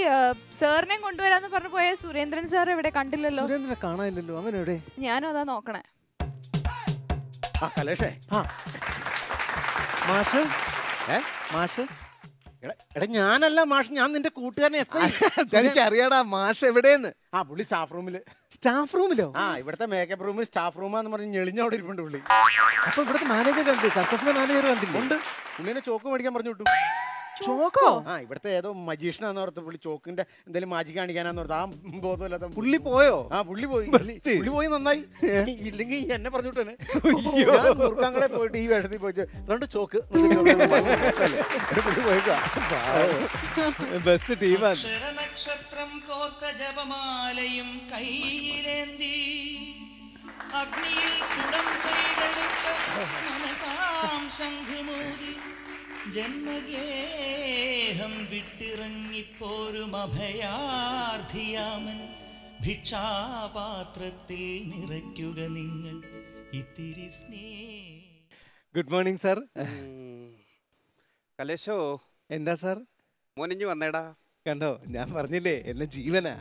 സാറിനെ കൊണ്ടുവരാന്ന് പറഞ്ഞു പോയ സുരേന്ദ്രൻ സാർ ഇവിടെ കണ്ടില്ലല്ലോ. സുരേന്ദ്രനെ കാണാനില്ലല്ലോ, അവൻ എവിടെ? ഞാനും അതാ നോക്കണേ. കലേഷേ, മാഷ് മാഷ് എടാ ഞാനല്ല മാഷ്, ഞാൻ നിന്റെ കൂട്ടുകാരനെ. എനിക്കറിയാടാ മാഷ് എവിടെയെന്ന്. പുള്ളി സ്റ്റാഫ് റൂമില്. സ്റ്റാഫ് റൂമിലോ? ഇവിടുത്തെ മേക്കപ്പ് റൂമിൽ സ്റ്റാഫ് റൂമാന്ന് പറഞ്ഞ് ഞെളിഞ്ഞവിടെ ഇരിപ്പുണ്ട് പുള്ളി. അപ്പൊ ഇവിടുത്തെ മാനേജർ കണ്ടില്ലേ? സർക്കസിന്റെ മാനേജർ കണ്ടില്ലേ? പുള്ളിനെ ചോക്ക് മേടിക്കാൻ പറഞ്ഞു വിട്ടു. ചോക്കോ? ഇവിടുത്തെ ഏതോ മജീഷ്യനാന്ന് ഓർത്ത് പുള്ളി ചോക്കിന്റെ എന്തെങ്കിലും മാജിക് കാണിക്കാനാന്ന് ഓർത്ത്. ആ ബോധമില്ലാത്ത പുള്ളി പോയോ? പുള്ളി പോയി നന്നായി. ഇല്ലെങ്കിൽ എന്നെ പറഞ്ഞിട്ടേ മുറുക്കാങ്കടെ പോയിട്ട് ഈ വേഷത്തിൽ പോയിട്ട് 2 ചോക്ക് പുള്ളി പോയിക്കാ. ബെസ്റ്റ് ടീമാണ്. നക്ഷത്രം കോർത്ത ജപമാലയും കയ്യിലേന്തി അഗ്നിയിൽ സ്ഫുടം ചെയ്തെടുത്ത മനസാം ശംഖുമൂതി ജന്മഗേഹം വിട്ടിറങ്ങിപ്പോരും അഭയാർത്ഥിയാമൻ ഭിക്ഷാപാത്രത്തിൽ നിറയ്ക്കുക നിങ്ങൾ ഇത്തിരി സ്നേഹം. Good morning sir. കലേശോ, എന്താ സാർ? മോനിഞ്ഞു വന്നേടാ. കണ്ടോ, ഞാൻ പറഞ്ഞില്ലേ എന്നെ ജീവനാ.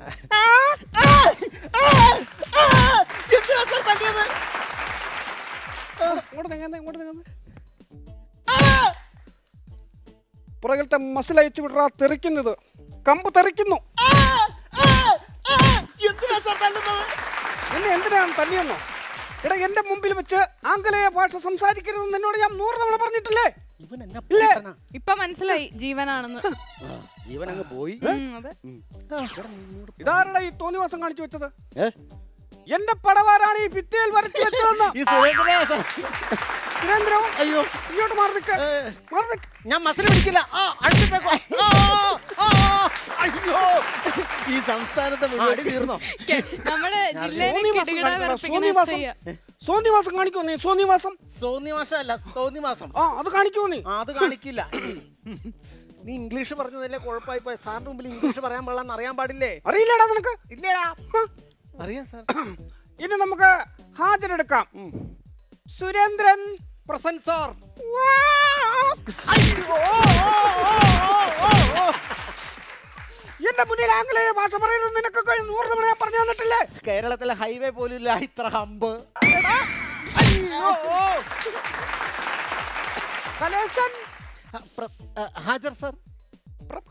പുറകിലത്തെ മസിൽ അയച്ചു വിടാ, തെറിക്കുന്നത് കമ്പ് തെറിക്കുന്നു. എന്നെ എന്തിനാണ് തല്ലിയെന്നോ? എടാ, എന്റെ മുമ്പിൽ വെച്ച് ആംഗലേയ ഭാഷ സംസാരിക്കരുതെന്ന് എന്നോട് ഞാൻ 100 തവണ പറഞ്ഞിട്ടില്ലേ? ഇപ്പൊ മനസ്സിലായി ജീവനാണെന്ന്. ജീവനങ്ങ് പോയി. ഇതാരുടെ ഈ തോന്നിവാസം കാണിച്ചു വെച്ചത്? എന്റെ പടവാരാണ് ഈ ഭിത്തിയിൽ വരച്ചു വെച്ചതെന്ന്. സുരേന്ദ്രോ, അയ്യോ ഇങ്ങോട്ട് മാറി നിൽക്ക്. ഞാൻ മസിൽ പിടിക്കില്ല. അയ്യോ, ഈ സംസ്ഥാനത്തെ തീർന്നോ? നമ്മുടെ സോന്നിവാസം കാണിക്കോ നീ? സോന്നിവാസം അല്ല, തോന്നിവാസം. അത് കാണിക്കോ നീ? അത് കാണിക്കില്ല. നീ ഇംഗ്ലീഷ് പറഞ്ഞതല്ലേ കുഴപ്പമായി പോയി. സാറിന്റെ മുമ്പിൽ ഇംഗ്ലീഷ് പറയാൻ പാടില്ലെന്ന് അറിയാൻ പാടില്ലേ? അറിയില്ലടാ നിനക്ക്? ഇല്ലേടാ. അറിയാം സാർ. ഇനി നമുക്ക് ഹാജരെടുക്കാം. Surendran present sir. എന്റെ മുന്നിൽ ആംഗലേയ ഭാഷ പറയുന്നത് നിനക്കൊക്കെ 100 തവണ ഞാൻ പറഞ്ഞു തന്നിട്ടില്ലേ? കേരളത്തിലെ ഹൈവേ പോലും ഇല്ല ഇത്ര ഹമ്പ്. കലേശൻ. ഹാജർ സാർ.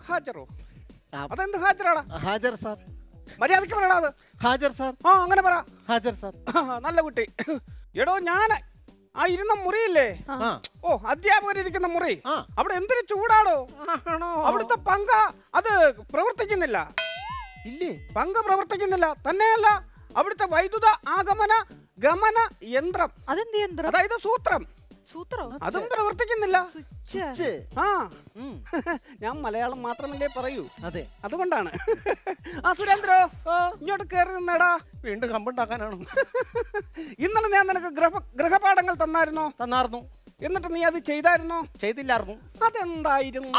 ഹാജറോ? അതെന്ത് ഹാജറാടാ? ഹാജർ സാർ. മര്യാദയ്ക്ക് പറയടാ അത്. ഹാജർ സാർ. അങ്ങനെ പറ. ഹാജർ സാർ. നല്ല കുട്ടി. എടോ, ഞാൻ ആ ഇരുന്ന മുറിയില്ലേ, അധ്യാപകരിരിക്കുന്ന മുറി, അവിടെ എന്തൊരു ചൂടാടോ. അവിടുത്തെ പങ്ക അത് പ്രവർത്തിക്കുന്നില്ല. ഇല്ലേ? പങ്ക പ്രവർത്തിക്കുന്നില്ല. തന്നെയല്ല, അവിടുത്തെ വൈദ്യുത ആഗമന ഗമന യന്ത്രം, അതെന്ത് യന്ത്രം? അതായത് സൂത്രം, അതും പ്രവർത്തിക്കുന്നില്ല. ഞാൻ മലയാളം മാത്രമല്ലേ പറയൂ. അതെ, അതുകൊണ്ടാണ്. സുരേന്ദ്രോ, ഇങ്ങോട്ട് കയറി നിന്നടാ. വീണ്ടും കമ്പുണ്ടാക്കാനാണോ? ഇന്നലെ ഞാൻ നിനക്ക് ഗൃഹപാഠങ്ങൾ തന്നായിരുന്നു. എന്നിട്ട് നീ അത് ചെയ്തായിരുന്നോ? ചെയ്തില്ലായിരുന്നു. അതെന്തായിരുന്നു?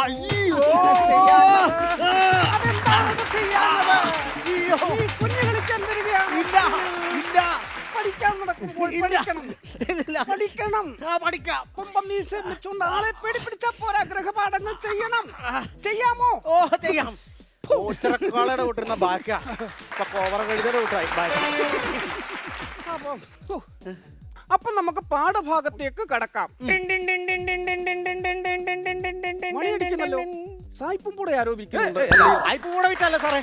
കുഞ്ഞു കളിക്കാൻ വരികയാണ്. പഠിക്കാൻ നടക്കുമ്പോൾ പഠിക്കണം. കുമ്പം മീശ വെച്ചുകൊണ്ട് ആളെ പേടിപ്പിടിച്ചാ പോരാ, ഗൃഹപാഠങ്ങൾ ചെയ്യണം. ചെയ്യാമോ? ചെയ്യാം. ഓച്ചിറക്കാളയുടെ കൂട്ടുന്ന ബാക്കിയാ ഇപ്പൊ കോവറ കഴുതയുടെ കൂട്ടായി ബാക്കി. അപ്പൊ നമുക്ക് പാഠഭാഗത്തേക്ക് കടക്കാം. സായിപ്പും കൂടെ ആരോപിക്കുന്നുണ്ട്. സായിപ്പും കൂടെ വിറ്റല്ല സാറേ,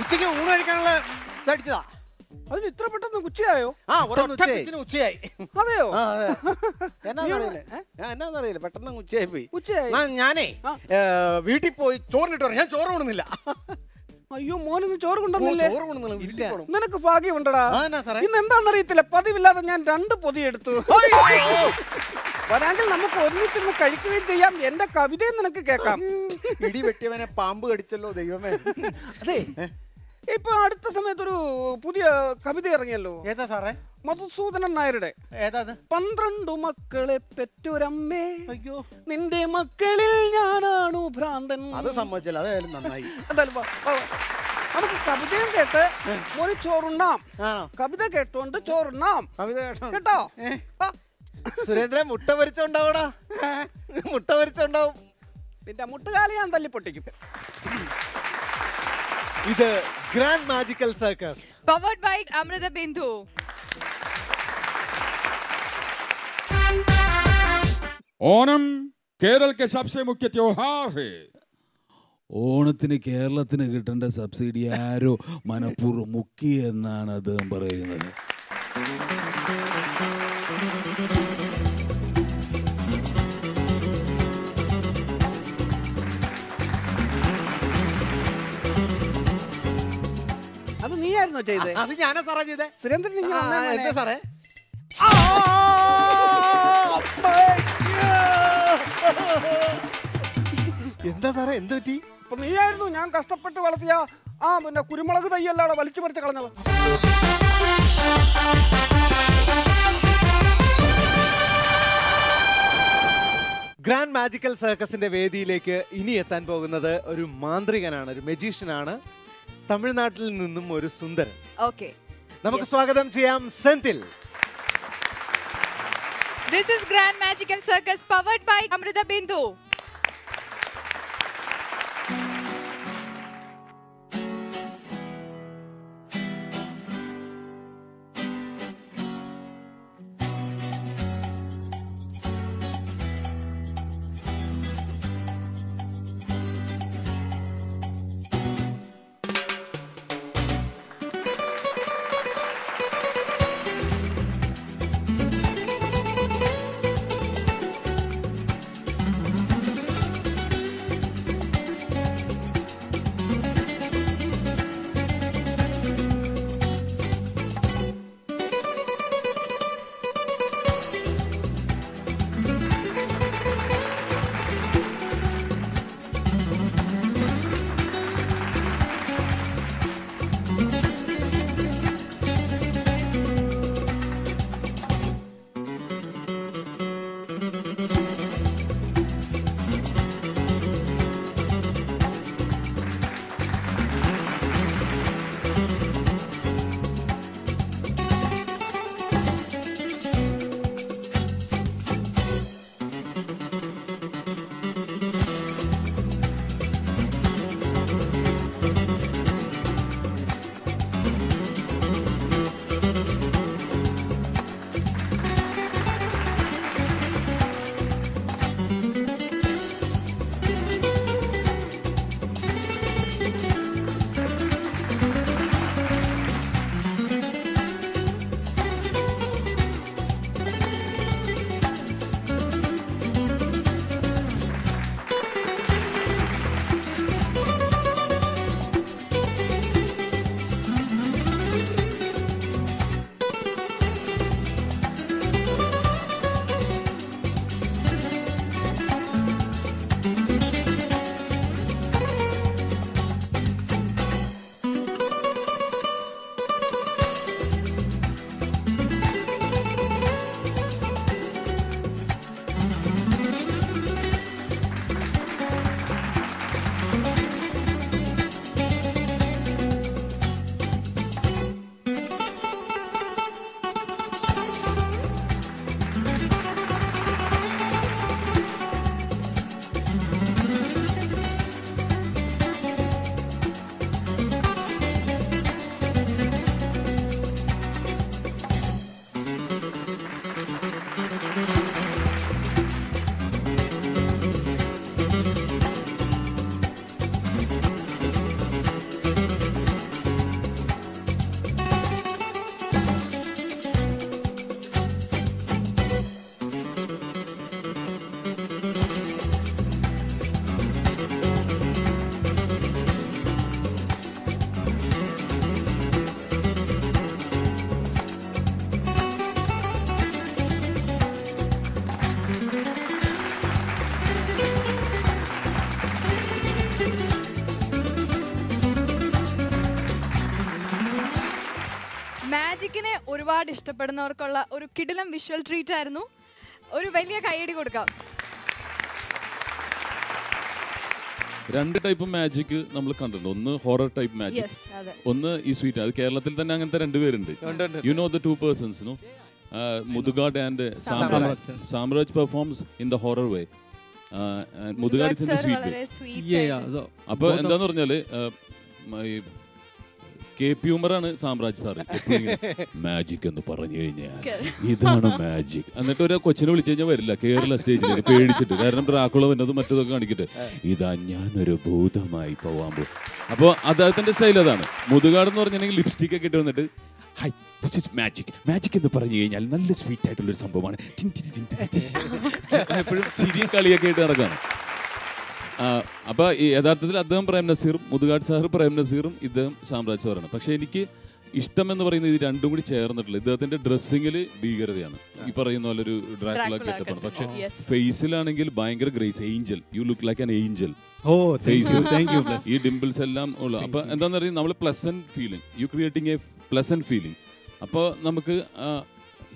ഉച്ചയ്ക്ക് ഊണ് കഴിക്കാനുള്ള ഇതടിച്ചതാ. അതിന് ഇത്ര പെട്ടെന്ന് ഉച്ചയായോ? ഉച്ചയായി. അതെയോ? എന്നാന്നറിയില്ല, പെട്ടെന്ന് ഉച്ചയായി പോയി. ഉച്ചയായി. ഞാനേ വീട്ടിൽ പോയി ചോറിനിട്ട് ഞാൻ ചോറ് കൊണ്ടുന്നില്ല. അയ്യോ, മോനൊന്നും ചോറ് കൊണ്ടുവന്നില്ലേ? നിനക്ക് ഭാഗ്യമുണ്ടടാ. സാറേ ഇന്ന് എന്താണെന്നറിയത്തില്ല, പതിവില്ലാതെ ഞാൻ 2 പൊതി എടുത്തു. വരാങ്കിൽ നമുക്ക് ഒരുമിച്ചിന്ന് കഴിക്കുകയും ചെയ്യാം. എന്റെ കവിതയും നിനക്ക് കേൾക്കാം. ഇടി വെട്ടിയവനെ പാമ്പ് കടിച്ചല്ലോ ദൈവമേ. അതെ, ഇപ്പൊ അടുത്ത സമയത്തൊരു പുതിയ കവിത ഇറങ്ങിയല്ലോ. ഏതാ സാറേ? മധുസൂദനൻ നായരുടെ. ഏതാ? 12 മക്കളെ പെറ്റൊരമ്മേ, അയ്യോ നിന്റെ മക്കളിൽ ഞാനാണു ഭ്രാന്തൻ. അത് സമ്മതിച്ചല്ലോ, അതായാലും നന്നായി. എന്തായാലും നമുക്ക് കവിതയും കേട്ട് ഒരു ചോറുണ്ണാം. കവിത കേട്ടോണ്ട് ചോറുണ്ണാം. കവിത കേട്ടോ? സുരേന്ദ്രൻ മുട്ട പൊരിച്ചുണ്ടാവൂടാ. മുട്ട പൊരിച്ചുണ്ടാവും. നിന്റെ മുട്ടുകാലി ഞാൻ തല്ലിപ്പൊട്ടിക്കും. ഇത് grand magical circus powered by Amrita Bindu. Onam Kerala के सबसे मुख्य त्योहार है. ഓണത്തിന് കേരളത്തിന് കിട്ടേണ്ട സബ്സിഡി ആരോ മനഃപൂർവ്വം മുക്കി എന്നാണ് അദ്ദേഹം പറയുന്നത്. അത് നീയായിരുന്നോ ചെയ്തേ? അത് ഞാനാ സാറാ ചെയ്തേ. സുരേന്ദ്രൻ എന്താ സാറേ? എന്താ സാറേ, എന്ത് പറ്റി? ഇപ്പൊ നീയായിരുന്നു ഞാൻ കഷ്ടപ്പെട്ട് വളർത്തിയ പിന്നെ കുരുമുളക് തയ്യല്ലാടെ വലിച്ചു പറിച്ച് കളഞ്ഞത്. ഗ്രാൻഡ് മാജിക്കൽ സർക്കസിന്റെ വേദിയിലേക്ക് ഇനി എത്താൻ പോകുന്നത് ഒരു മാന്ത്രികനാണ്, ഒരു മജീഷ്യനാണ്. തമിഴ്നാട്ടിൽ നിന്നും ഒരു സുന്ദരൻ. ഓക്കേ, നമുക്ക് സ്വാഗതം ചെയ്യാം Senthil. This is Grand Magical Circus powered by Amrita Bindu. മാജിക്കിനെ ഒരുപാട് ഇഷ്ടപ്പെടുന്നവർക്കുള്ള ഒരു കിടിലം വിഷ്വൽ ട്രീറ്റ് ആയിരുന്നു. ഒരു വലിയ കൈയടി കൊടുക്കാം. രണ്ട് ടൈപ്പ് മാജിക് നമ്മൾ കണ്ടിട്ടുണ്ട്. ഒന്ന് ഹൊറർ ടൈപ്പ് മാജിക്, ഒന്ന് ഈ സ്വീറ്റ്. അത് കേരളത്തിൽ തന്നെ അങ്ങനത്തെ രണ്ടുപേരുണ്ട്. You know the 2 persons, no? Mudugad and Samraj performs in the horror way. Mudugad is in the sweet way. അപ്പോൾ എന്താന്ന് പറഞ്ഞാല് KP ഹ്യൂമറാണ് സാമ്രാജ് സാറ്. മാജിക് എന്ന് പറഞ്ഞു കഴിഞ്ഞാൽ ഇതാണ് മാജിക്. എന്നിട്ട് ഒരു കൊച്ചിനെ വിളിച്ചു കഴിഞ്ഞാൽ വരില്ല, കേരള സ്റ്റേജിലേക്ക് പേടിച്ചിട്ട്. കാരണം ഡ്രാക്കുള വന്നതും മറ്റതൊക്കെ കാണിക്കിട്ട് ഇതാ ഞാനൊരു ഭൂതമായി പോവാൻ പോകും. അപ്പോൾ അദ്ദേഹത്തിന്റെ സ്റ്റൈൽ അതാണ്. മുതുകാട് എന്ന് പറഞ്ഞിട്ടുണ്ടെങ്കിൽ ലിപ്സ്റ്റിക് ഒക്കെ ഇട്ട് വന്നിട്ട് high this is magic. Magic എന്ന് പറഞ്ഞു കഴിഞ്ഞാൽ നല്ല സ്വീറ്റ് ആയിട്ടുള്ളൊരു സംഭവമാണ്. എപ്പോഴും ചിരിയും കളിയൊക്കെ ആയിട്ട് നടക്കാണ്. അപ്പോൾ ഈ യഥാർത്ഥത്തിൽ അദ്ദേഹം പ്രേം നസീറും, മുതുകാട് സാർ പ്രേം നസീറും, ഇദ്ദേഹം സാമ്രാജ് സാറാണ്. പക്ഷെ എനിക്ക് ഇഷ്ടം എന്ന് പറയുന്നത് ഇത് രണ്ടും കൂടി ചേർന്നിട്ടുള്ള ഇദ്ദേഹത്തിന്റെ ഡ്രസ്സിങ്ങിൽ ഭീകരതയാണ്. ഈ പറയുന്ന പോലെ ഒരു ഡ്രാക്കുള ഗെറ്റപ്പാണ്. പക്ഷെ ഫേസിലാണെങ്കിൽ ഭയങ്കര grace, angel. You look like an angel. ഈ ഡിംപിൾസ് എല്ലാം ഉള്ള. അപ്പൊ എന്താണെന്ന് പറയുന്നത് നമ്മൾ pleasant feeling, you creating a pleasant feeling. അപ്പോൾ നമുക്ക്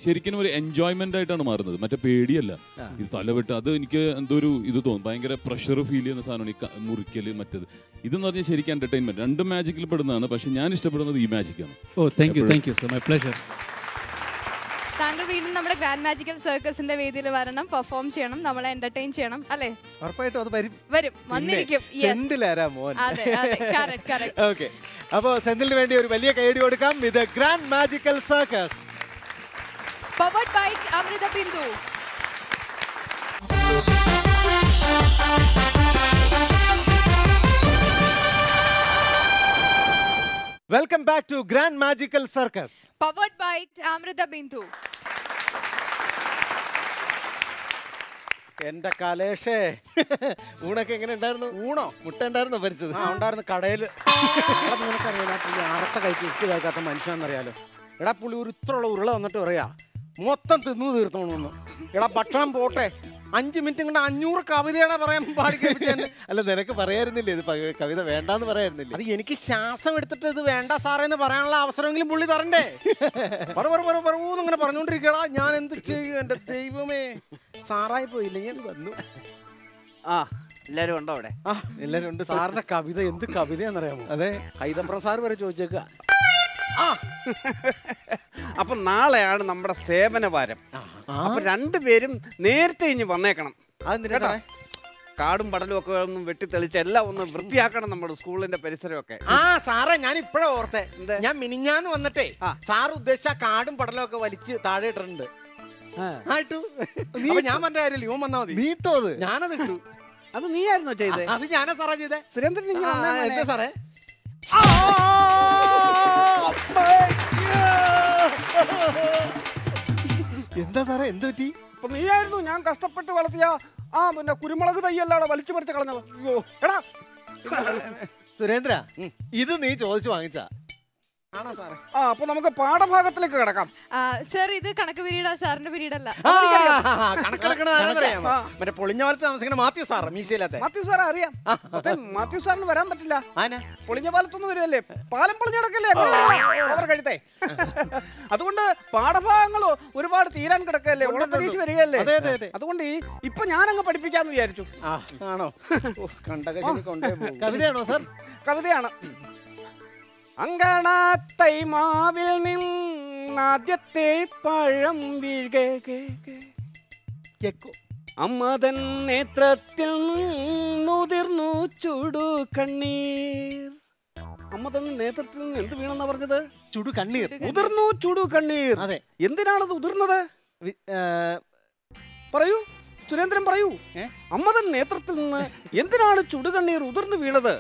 ശരിക്കും ഒരു എൻജോയ്മെന്റ് ആയിട്ടാണ് മാറുന്നത്, മറ്റേ പേടിയല്ല. ഇത് തലവിട്ട് അത് എനിക്ക് എന്തോ ഒരു ഇത് തോന്നും, ഭയങ്കര പ്രഷർ ഫീൽ ചെയ്യുന്ന സാധനമാണ് ഈ മുറിക്കല്. മറ്റേത് ഇതെന്ന് പറഞ്ഞാൽ ശരിക്കും എന്റർടൈൻമെന്റ്. രണ്ട് മാജിക്കിൽ പെടുന്നതാണ്, പക്ഷെ ഞാൻ ഇഷ്ടപ്പെടുന്നത് ഈ മാജിക്കാണ്. താങ്കൾ വീണ്ടും നമ്മുടെ ഗ്രാൻഡ് മാജിക്കൽ സർക്കസിന്റെ വേദിയിൽ വരണം, പെർഫോം ചെയ്യണം, നമ്മളെ എന്റർടൈൻ ചെയ്യണം അല്ലേ? ഉറപ്പായിട്ടും അത് വരും, വന്നിരിക്കും. അപ്പോ സെന്തിലിന് വേണ്ടി ഒരു വലിയ കൈയടി കൊടുക്കാം. ഇത് grand magical circus powered by Amrita Bindu. Welcome back to grand magical circus powered by Amrita Bindu. എന്റെ കലേഷേ, ഊണൊക്കെ എങ്ങനെ ഉണ്ടായിരുന്നു? ഊണോ? മുട്ട ഉണ്ടായിരുന്നോ പരിച്ചത്? ഉണ്ടായിരുന്നു കടയിൽ. നിനക്കറിയാം അറുത്ത കഴിച്ച് ഇട്ട് കഴിക്കാത്ത മനുഷ്യനെന്നറിയാലോ. എടാ പുള്ളി ഒരു ഇത്രയുള്ള ഉരുള വന്നിട്ട് പറയാ മൊത്തം തിന്നു തീർത്തോണമെന്ന്. എടാ ഭക്ഷണം പോട്ടെ, 5 മിനിറ്റ് കൊണ്ട് 500 കവിതയാണ് പറയാൻ പാടിക്കാൻ. അല്ല നിനക്ക് പറയായിരുന്നില്ലേ ഇത് കവിത വേണ്ടാന്ന് പറയായിരുന്നില്ലേ? അത് എനിക്ക് ശ്വാസം എടുത്തിട്ട് ഇത് വേണ്ട സാറേ എന്ന് പറയാനുള്ള അവസരമെങ്കിലും പുള്ളി തരണ്ടേ? പറവൂന്നിങ്ങനെ പറഞ്ഞോണ്ടിരിക്കടാ. ഞാൻ എന്ത് ചെയ്യും? എന്റെ ദൈവമേ, സാറായി പോയില്ലെങ്കിൽ വന്നു. എല്ലാരും ഉണ്ടോ അവിടെ? എല്ലാരും ഉണ്ട്. സാറിന്റെ കവിത എന്ത് കവിതയാണെന്നറിയാമോ? അതെ, കൈതപ്രം സാർ വരെ ചോദിച്ചേക്ക. അപ്പൊ നാളെയാണ് നമ്മുടെ സേവന വാരം. അപ്പൊ രണ്ടുപേരും നേരത്തെ ഇനി വന്നേക്കണം. അതെന്തിനാ? കാടും പടലും ഒക്കെ ഒന്ന് വെട്ടിത്തെളിച്ച് എല്ലാം ഒന്ന് വൃത്തിയാക്കണം നമ്മുടെ സ്കൂളിന്റെ പരിസരമൊക്കെ. സാറേ ഞാൻ ഇപ്പഴാ ഓർത്തെ. ഞാൻ മിനിഞ്ഞാന്ന് വന്നിട്ടേ സാർ ഉദ്ദേശിച്ച കാടും പടലും ഒക്കെ വലിച്ച് താഴെ ഇട്ടിട്ടുണ്ട്. ഞാൻ പറഞ്ഞ കാര്യമില്ല, ഇവൻ വന്നാ മതി. നീട്ടോ അത്? ഞാനത് ഇട്ടു. അത് നീയായിരുന്നോ ചെയ്തേ? അത് ഞാനാ സാറാ ചെയ്തേ. സുരേന്ദ്രൻ എന്താ സാറേ? എന്താ സാറേ, എന്ത് പറ്റി? ഇപ്പൊ നീയായിരുന്നു ഞാൻ കഷ്ടപ്പെട്ട് വളർത്തിയ പിന്നെ കുരുമുളക് തയ്യല്ലാടെ വലിച്ചു പറിച്ച് കളഞ്ഞത്. അയ്യോ എടാ സുരേന്ദ്ര, ഇത് നീ ചോദിച്ചു വാങ്ങിച്ചാ? അപ്പൊ നമുക്ക് പാഠഭാഗത്തിലേക്ക് കിടക്കാം. സർ ഇത് കണക്ക് പീരീഡാ, സാറിന്റെ പീരീഡ് അല്ല. മറ്റേ പൊളിഞ്ഞ പാലത്ത് താമസിക്കുന്ന മാത്യു സാർ, മീശയില്ലാത്ത മാത്യു സാറെ അറിയാം. മാത്യു സാറിന് വരാൻ പറ്റില്ല. പൊളിഞ്ഞ പാലത്തൊന്നും വരുമല്ലേ, പാലം പൊളിഞ്ഞ കിടക്കല്ലേ അവർ കഴുത്തേ. അതുകൊണ്ട് പാഠഭാഗങ്ങൾ ഒരുപാട് തീരാൻ കിടക്കല്ലേ, ഓണപ്പരീക്ഷ വരികയല്ലേ. അതുകൊണ്ട് ഇപ്പൊ ഞാനങ്ങ് പഠിപ്പിക്കാന്ന് വിചാരിച്ചു. ആണോ? കവിതയാണോ സാർ? കവിതയാണ്. അങ്കണത്തൈമാവിൽ നിന്നാദ്യത്തെ പഴം വീഴേ, അമ്മതൻ നേത്രത്തിൽ നിന്നുതിർന്നു ചുടു കണ്ണീർ. അമ്മതൻ നേത്രത്തിൽ നിന്ന് എന്ത് വീണെന്നാ പറഞ്ഞത്? ചുടു കണ്ണീർ. ഉതിർന്നു ചുടു കണ്ണീർ. അതെ, എന്തിനാണത് ഉതിർന്നത്? പറയൂ സുരേന്ദ്രൻ, പറയൂ. അമ്മതൻ നേത്രത്തിൽ നിന്ന് എന്തിനാണ് ചുടുകണ്ണീർ ഉതിർന്നു വീണത്?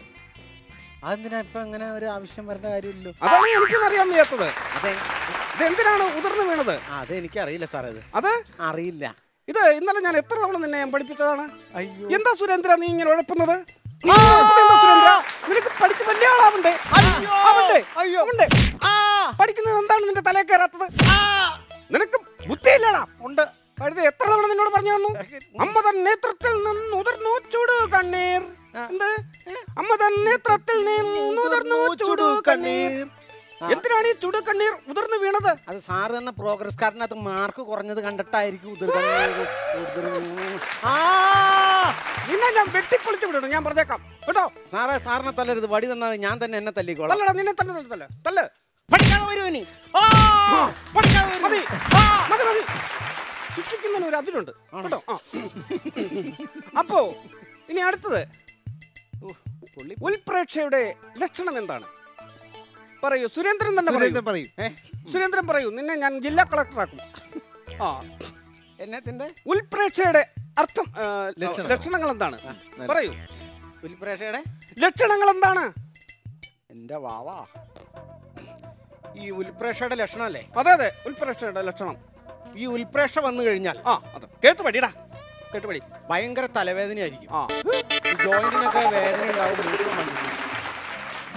അതെന്തിനാ ഇപ്പൊ അങ്ങനെ ഒരു ആവശ്യം വരേണ്ട കാര്യമില്ലല്ലോ. അതാണ് എനിക്കും അറിയാൻ വയ്യാത്തത്. ഇതെന്തിനാണ് ഉതിർന്നു വീണത്? അത് എനിക്കറിയില്ല സാറേ. അത് അറിയില്ല. ഇത് ഇന്നലെ ഞാൻ എത്ര തവണ നിന്നെ ഞാൻ പഠിപ്പിച്ചതാണ്. എന്താ സുരേന്ദ്ര നീ ഇങ്ങനെ ഉഴപ്പുന്നത്? നിനക്ക് പഠിച്ച് വലിയ ആളാവണ്ടേ? പഠിക്കുന്നത് എന്താണ് നിന്റെ തലേ കയറാത്തത്? നിനക്ക് ബുദ്ധിയില്ലടാ. ഉണ്ട്. എത്ര തവണ നിന്നോട് പറഞ്ഞു തന്നു? അമ്മതൻ നേത്രത്തിൽ നിന്ന് ഉതിർന്നു ചൂട് കണ്ണീർ. എന്ത്? അമ്മതൻ നേത്രത്തിൽ നിന്ന് ഉതിർന്നു ചൂട് കണ്ണീർ. എന്തിനാണ് ഈ ചുടുകണ്ണീർ ഉതിർന്നു വീണത്? അത് സാറ് എന്ന പ്രോഗ്രസ് കാർഡിനകത്ത് മാർക്ക് കുറഞ്ഞത് കണ്ടിട്ടായിരിക്കും നിന്നെ ഞാൻ വെട്ടിപ്പൊളിച്ചു വിടണം, ഞാൻ പറഞ്ഞേക്കാം കേട്ടോ. സാറേ സാറിനെ തല്ലരുത്, വടി തന്നാ ഞാൻ തന്നെ എന്നെ തല്ലിക്കോളാം. തല്ലടാ, നിന്നെ തല്ല്. പഠിക്കാതെ വരുവനി ശിക്ഷിക്കുന്നതിന് ഒരു അതിലുണ്ട് കേട്ടോ. അപ്പോ ഇനി അടുത്തത്, ഉൽപ്രേക്ഷയുടെ ലക്ഷണം എന്താണ്? പറയൂ. സുരേന്ദ്രൻ തന്നെ പറയൂ. സുരേന്ദ്രൻ പറയൂ. നിന്നെ ഞാൻ ജില്ലാ കളക്ടറാക്കും. എന്നത്തിന്റെ ഉൽപ്രേക്ഷയുടെ അർത്ഥം, ലക്ഷണങ്ങൾ എന്താണ്? പറയൂ. ഉൽപ്രേക്ഷയുടെ ലക്ഷണങ്ങൾ എന്താണ്? എന്റെ വാവാ, ഈ ഉൽപ്രേക്ഷയുടെ ലക്ഷണം അല്ലേ? അതെ അതെ, ഉൽപ്രേക്ഷയുടെ ലക്ഷണം. ഈ ഉൽപ്രേക്ഷ വന്നു കഴിഞ്ഞാൽ കേട്ട് പഠിടാ, കേട്ട് പഠി. ഭയങ്കര തലവേദനയായിരിക്കും. ജോയിന്റിനൊക്കെ വേദന ഉണ്ടാവും.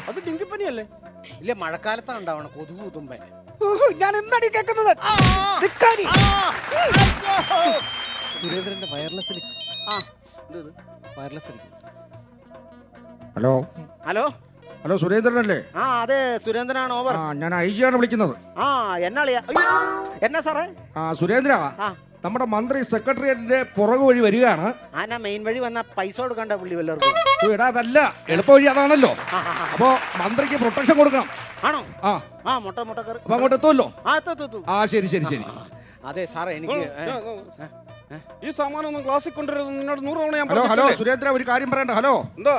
അത് ഡെങ്കിപ്പനിയല്ലേ? ഇല്ല, മഴക്കാലത്താണ് ഉണ്ടാവണം. കൊതുക് കുത്തുമ്പോ ഞാൻ എന്താടി കേൾക്കുന്നത്? സുരേന്ദ്രന്റെ വയർലെസ് ഹലോ ഹലോ ഹലോ, സുരേന്ദ്രനല്ലേ? ആ അതെ, സുരേന്ദ്രനാണ്. ഓവർ. ഞാൻ ഐ ജി ആണ് വിളിക്കുന്നത്. എന്നാ സാറേ? സുരേന്ദ്ര, നമ്മുടെ മന്ത്രി സെക്രട്ടേറിയറ്റിന്റെ പുറകു വഴി വരികയാണ്. മെയിൻ വഴി വന്ന പൈസ കൊടുക്കണ്ട പുള്ളി വല്ലവർക്കും? എടാ, അതല്ല, എളുപ്പ വഴി അതാണല്ലോ. അപ്പൊ മന്ത്രിക്ക് പ്രൊട്ടക്ഷൻ കൊടുക്കണം. ആണോ? അപ്പൊ അങ്ങോട്ട് എത്തുമല്ലോ. ശരി. അതെ സാറേ, എനിക്ക് ഈ സാമാനം ഒന്നും ക്ലാസ്സിൽ കൊണ്ടുവരുന്നത് നിന്നോട് 100 തവണ ഞാൻ പറഞ്ഞു. ഹലോ സുരേന്ദ്ര, ഒരു കാര്യം പറയണ്ട. ഹലോ, എന്താ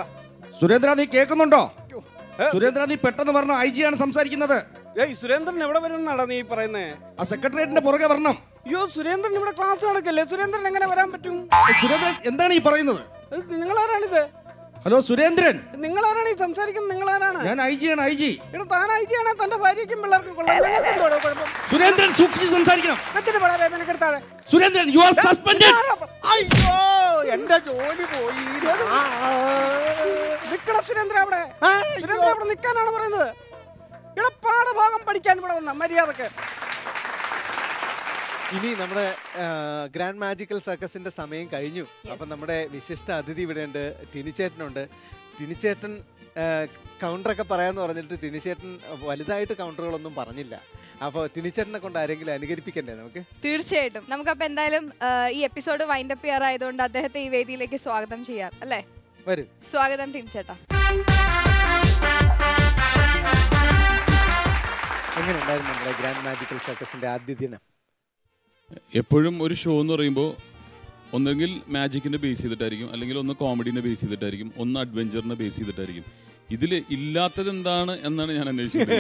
സുരേന്ദ്ര, നീ കേൾക്കുന്നുണ്ടോ? സുരേന്ദ്ര, നീ പെട്ടെന്ന് പറഞ്ഞ ഐ ജി ആണ് സംസാരിക്കുന്നത്. സുരേന്ദ്രൻ എവിടെ വരുന്നാടാ നീ പറയുന്നേ? ആ സെക്രട്ടേറിയറ്റിന്റെ പുറകെ വരണം. അയ്യോ, സുരേന്ദ്രൻ ഇവിടെ ക്ലാസ് നടക്കല്ലേ? സുരേന്ദ്രൻ എങ്ങനെ വരാൻ പറ്റും? സുരേന്ദ്രൻ, എന്താണ് ഈ പറയുന്നത്? നിങ്ങളാരാണിത്? ഹലോ സുരേന്ദ്രൻ, നിങ്ങളാരാണ് ഈ സംസാരിക്കുന്നത്? നിങ്ങളാരാണ്? ഞാൻ ഐ ജി ആണ്. I G. ഇവിടെ താൻ ഐ ജി ആണ്, തന്റെ ഭാര്യയ്ക്കും പിള്ളേർക്കും കൊള്ളാം. സുരേന്ദ്രൻ, സൂക്ഷിച്ച് സംസാരിക്കണം. Surendran, you are suspended. അയ്യോ, എന്റെ ജോലി പോയി. നിക്കട സുരേന്ദ്ര, അവിടെ നിൽക്കാനാണ് പറയുന്നത്. ഇവിടെ പാഠഭാഗം പഠിക്കാൻ ഇവിടെ വന്ന മര്യാദക്ക്. ഇനി നമ്മുടെ ഗ്രാൻഡ് മാജിക്കൽ സർക്കസിന്റെ സമയം കഴിഞ്ഞു. അപ്പം നമ്മുടെ വിശിഷ്ട അതിഥി ഇവിടെ ഉണ്ട്, ടിനിച്ചേട്ടനുണ്ട്. ടിനിച്ചേട്ടൻ കൗണ്ടറൊക്കെ പറയാന്ന് പറഞ്ഞിട്ട് ടിനിച്ചേട്ടൻ വലുതായിട്ട് കൗണ്ടറുകളൊന്നും പറഞ്ഞില്ല. അപ്പോൾ ടിനിച്ചേട്ടനെ കൊണ്ട് ആരെങ്കിലും അനുകരിപ്പിക്കണ്ടേ നമുക്ക്? തീർച്ചയായിട്ടും. നമുക്കപ്പോൾ എന്തായാലും ഈ എപ്പിസോഡ് വൈൻഡ് അപ്പ് ചെയ്യാറായതുകൊണ്ട് അദ്ദേഹത്തെ ഈ വേദിയിലേക്ക് സ്വാഗതം ചെയ്യാം അല്ലേ? വരൂ. സ്വാഗതം ടിനിച്ചേട്ടാ. എങ്ങനെ ഉണ്ടായിരുന്നു നമ്മുടെ ഗ്രാൻഡ് മാജിക്കൽ സർക്കസിന്റെ ആദ്യ ദിനം? എപ്പോഴും ഒരു ഷോ എന്ന് പറയുമ്പോൾ ഒന്നെങ്കിൽ മാജിക്കിനെ ബേസ് ചെയ്തിട്ടായിരിക്കും, അല്ലെങ്കിൽ ഒന്ന് കോമഡിനെ ബേസ് ചെയ്തിട്ടായിരിക്കും, ഒന്ന് അഡ്വഞ്ചറിനെ ബേസ് ചെയ്തിട്ടായിരിക്കും. ഇതിൽ ഇല്ലാത്തത് എന്താണ് എന്നാണ് ഞാൻ അന്വേഷിച്ചത്.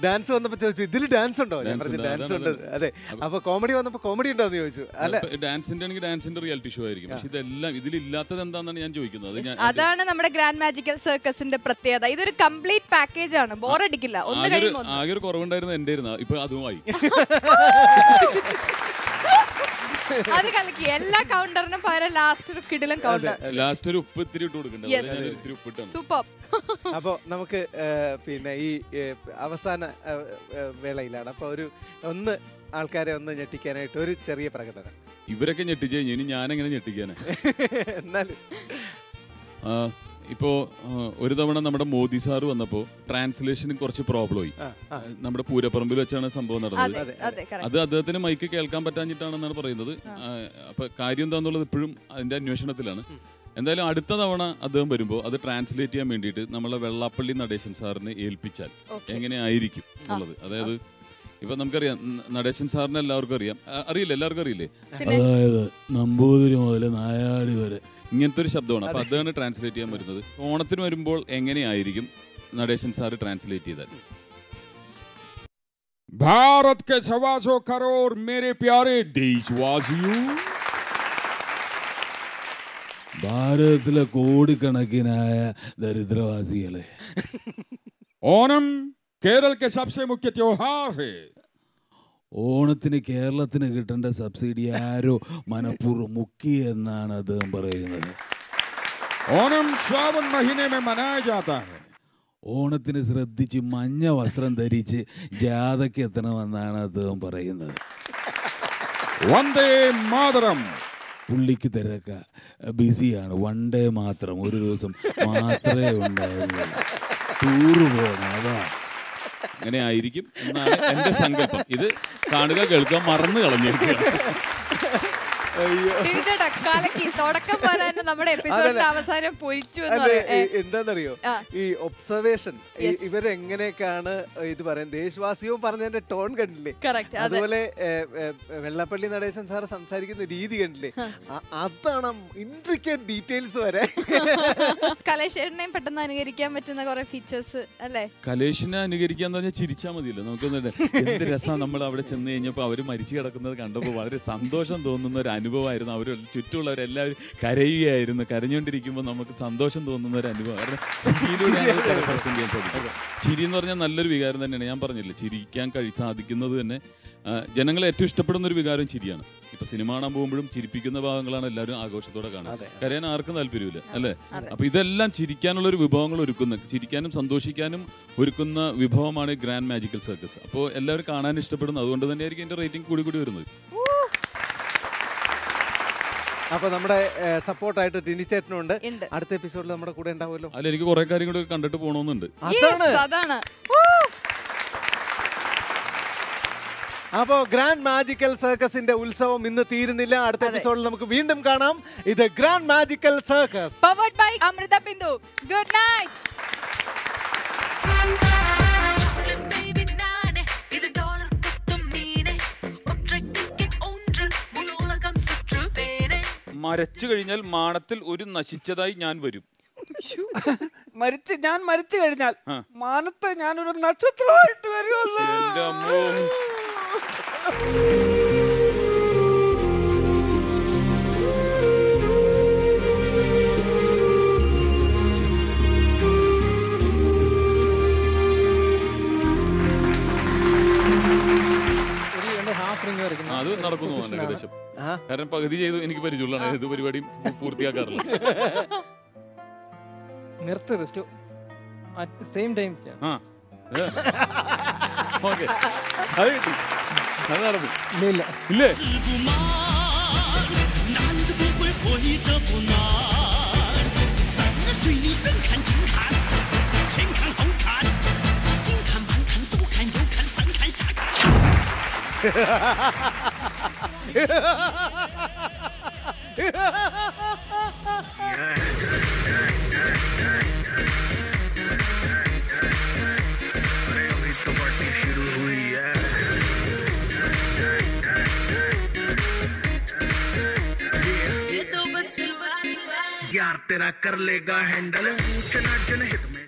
ഡാൻസ് വന്നപ്പോൾ ചോദിച്ചു, ഇതിൽ ഡാൻസ് ഉണ്ടോ? ഞാൻ പറഞ്ഞു ഡാൻസ് ഉണ്ട്. അതെ. അപ്പൊ കോമഡി വന്നപ്പോൾ കോമഡി ഉണ്ടോ എന്ന് ചോദിച്ചു. അല്ല, ഡാൻസിന്റെ ആണെങ്കിൽ ഡാൻസിന്റെ റിയാലിറ്റി ഷോ ആയിരിക്കും. പക്ഷെ ഇതെല്ലാം ഇതിലില്ലാത്തത് എന്താണെന്നാണ് ഞാൻ ചോദിക്കുന്നത്. അതാണ് നമ്മുടെ ഗ്രാൻഡ് മാജിക്കൽ സർക്കസിന്റെ പ്രത്യേകത. ഇതൊരു കംപ്ലീറ്റ് പാക്കേജ് ആണ്, ബോറടിക്കില്ല. ആകെ ഒരു കുറവുണ്ടായിരുന്നു എന്റെ ഇരുന്ന, ഇപ്പൊ അതുമായി. അത് കലക്കി. എല്ലാ കൗണ്ടറിനും പകരം ലാസ്റ്റ് ഒരു കിടിലൻ കൗണ്ടർ, ലാസ്റ്റ് ഒരു ഉപ്പ് ഇത്തിരി ഇട്ട് കൊടുക്കണ്ട. സൂപ്പർ. അപ്പോൾ നമുക്ക് പിന്നെ ഈ അവസാന വേളയിലാണ്. അപ്പോൾ ഒന്ന് ആൾക്കാരെ ഒന്ന് ഞെട്ടിക്കാനായിട്ട് ഒരു ചെറിയ പ്രകടനം. ഇവരൊക്കെ ഞെട്ടിച്ചു കഴിഞ്ഞു, ഇനി ഞാനെങ്ങനെ ഞെട്ടിക്കാനാ? എന്നാലും ഇപ്പോൾ ഒരു തവണ നമ്മുടെ മോദി സാറ് വന്നപ്പോൾ ട്രാൻസ്ലേഷന് കുറച്ച് പ്രോബ്ലം ആയി. നമ്മുടെ പൂരപ്പറമ്പിൽ വെച്ചാണ് സംഭവം നടന്നത്. അത് അദ്ദേഹത്തിന് മൈക്ക് കേൾക്കാൻ പറ്റാഞ്ഞിട്ടാണെന്നാണ് പറയുന്നത്. അപ്പൊ കാര്യം എന്താണെന്നുള്ളത് ഇപ്പോഴും അതിന്റെ അന്വേഷണത്തിലാണ്. എന്തായാലും അടുത്ത തവണ അദ്ദേഹം വരുമ്പോൾ അത് ട്രാൻസ്ലേറ്റ് ചെയ്യാൻ വേണ്ടിയിട്ട് നമ്മളെ വെള്ളാപ്പള്ളി നടേശൻ സാറിനെ ഏൽപ്പിച്ചാൽ എങ്ങനെ ആയിരിക്കും എന്നുള്ളത്. അതായത് ഇപ്പൊ നമുക്കറിയാം, നടേശൻ സാറിനെ എല്ലാവർക്കും അറിയാം. അറിയില്ല? എല്ലാവർക്കും അറിയില്ലേ? അതായത് നമ്പൂതിരി മുതൽ നായാടി വരെ ഇങ്ങനത്തെ ഒരു ശബ്ദമാണ്. അപ്പൊ അതാണ് ട്രാൻസ്ലേറ്റ് ചെയ്യാൻ വരുന്നത്. ഓണത്തിന് വരുമ്പോൾ എങ്ങനെയായിരിക്കും നടേശൻ സാറ് ട്രാൻസ്ലേറ്റ് ചെയ്താൽ? भारत के 125 करोड़ मेरे प्यारे देशवासियों, ഭാരതത്തിലെ കോടിക്കണക്കിനായ ദരിദ്രവാസികളെ, ഓണം കേരള के सबसे मुख्य त्योहार है. ഓണത്തിന് കേരളത്തിന് കിട്ടേണ്ട സബ്സിഡി ആരോ മനഃപൂർവ്വം മുക്കി എന്നാണ് അദ്ദേഹം പറയുന്നത്. ഓണം ശ്രാവൺ മഹീനെ में मनाया जाता है. ഓണത്തിന് ശ്രദ്ധിച്ച് മഞ്ഞ വസ്ത്രം ധരിച്ച് ജാഥയ്ക്ക് എത്തണമെന്നാണ് അദ്ദേഹം പറയുന്നത്. വന്ദേ മാതരം. പുള്ളിക്ക് തിരക്ക ബിസിയാണ്. വൺ ഡേ മാത്രം, ഒരു ദിവസം മാത്രമേ ഉണ്ടായിരുന്നുള്ളൂ. ടൂറ് പോകണം. അതാ അങ്ങനെ ആയിരിക്കും എന്നാണ് എന്റെ സങ്കല്പം. ഇത് കാണുക കേൾക്കുക മറന്നു കളഞ്ഞിരിക്കുകയാണ്. തുടക്കം പോലെ തന്നെ നമ്മുടെ എപ്പിസോഡിന്റെ അവസാനം പൊരിച്ചു. എന്താന്നറിയോ, ഈ ഒബ്സർവേഷൻ ഇവരെങ്ങനെയൊക്കെയാണ് ഇത് പറയാൻ ദേശവാസിയും പറഞ്ഞതിന്റെ ടോൺ കണ്ടില്ലേ, അതുപോലെ വെള്ളാപ്പള്ളി നടേശൻ സാറ് സംസാരിക്കുന്ന രീതി കണ്ടില്ലേ, അതാണ് ഇൻട്രിക്കേറ്റ് ഡീറ്റെയിൽസ് വരെ. കലേഷിനെയും പെട്ടെന്ന് അനുകരിക്കാൻ പറ്റുന്ന കുറെ ഫീച്ചേഴ്സ് അല്ലേ? കലേഷിനെ അനുകരിക്കാന്ന് പറഞ്ഞാൽ ചിരിച്ചാൽ മതിയല്ലോ. നമുക്ക് എന്ത് രസമാണ് നമ്മൾ അവിടെ ചെന്ന് കഴിഞ്ഞപ്പോൾ അവര് മരിച്ചു കിടക്കുന്നത് കണ്ടപ്പോൾ വളരെ സന്തോഷം തോന്നുന്ന ഒരു അനുഭവമായിരുന്നു. അവർ ചുറ്റുമുള്ളവരെല്ലാവരും കരയുകയായിരുന്നു. കരഞ്ഞുകൊണ്ടിരിക്കുമ്പോൾ നമുക്ക് സന്തോഷം തോന്നുന്ന ഒരു അനുഭവം. കാരണം ചിരിയിലൂടെയാണ് പ്രസന്റ് ചെയ്യാൻ സാധിക്കും. ചിരി എന്ന് പറഞ്ഞാൽ നല്ലൊരു വികാരം തന്നെയാണ്. ഞാൻ പറഞ്ഞില്ലേ, ചിരിക്കാൻ സാധിക്കുന്നത് തന്നെ ജനങ്ങളെ ഏറ്റവും ഇഷ്ടപ്പെടുന്ന ഒരു വികാരം ചിരിയാണ്. ഇപ്പൊ സിനിമ കാണാൻ പോകുമ്പോഴും ചിരിപ്പിക്കുന്ന ഭാഗങ്ങളാണ് എല്ലാവരും ആഘോഷത്തോടെ കാണുന്നത്. കരയാൻ ആർക്കും താല്പര്യമില്ല അല്ലേ? അപ്പൊ ഇതെല്ലാം ചിരിക്കാനുള്ള ഒരു വിഭവങ്ങൾ ഒരുക്കുന്ന, ചിരിക്കാനും സന്തോഷിക്കാനും ഒരുക്കുന്ന വിഭവമാണ് ഗ്രാൻഡ് മാജിക്കൽ സർക്കസ്. അപ്പോൾ എല്ലാവരും കാണാൻ ഇഷ്ടപ്പെടുന്നു. അതുകൊണ്ട് തന്നെയായിരിക്കും എന്റെ റേറ്റിംഗ് കൂടി വരുന്നത്. അപ്പൊ നമ്മുടെ സപ്പോർട്ടായിട്ട് ടിനി ചേട്ടനുണ്ട്. അടുത്ത എപ്പിസോഡിൽ നമ്മുടെ കൂടെ ഉണ്ടാവുമല്ലോ. അല്ല, എനിക്ക് കുറെ കാര്യം കൂടെ കണ്ടിട്ട് പോകണമെന്നുണ്ട്. അപ്പോ ഗ്രാൻഡ് മാജിക്കൽ സർക്കസിന്റെ ഉത്സവം ഇന്ന് തീരുന്നില്ല. അടുത്ത എപ്പിസോഡിൽ നമുക്ക് വീണ്ടും കാണാം. ഇത് grand magical circus powered by Amrita Bindu. Good night. മരിച്ചു കഴിഞ്ഞാൽ മാനത്തിൽ ഒരു നശിച്ചതായി ഞാൻ വരും. ഞാൻ മരിച്ചു കഴിഞ്ഞാൽ മാനത്ത് ഞാനൊരു നക്ഷത്രമായിട്ട് വരുമല്ലോ. അത് നടക്കുന്നു ഏകദേശം. കാരണം പകുതി ചെയ്തു എനിക്ക് പരിചയമുള്ളതാണ്. ഇത് പരിപാടി പൂർത്തിയാക്കാറില്ല. ഓക്കെ, അത് കിട്ടി. അത് നടന്നു ഇല്ലേ? यार तेरा कर लेगा हैंडल सूचना जनहित में।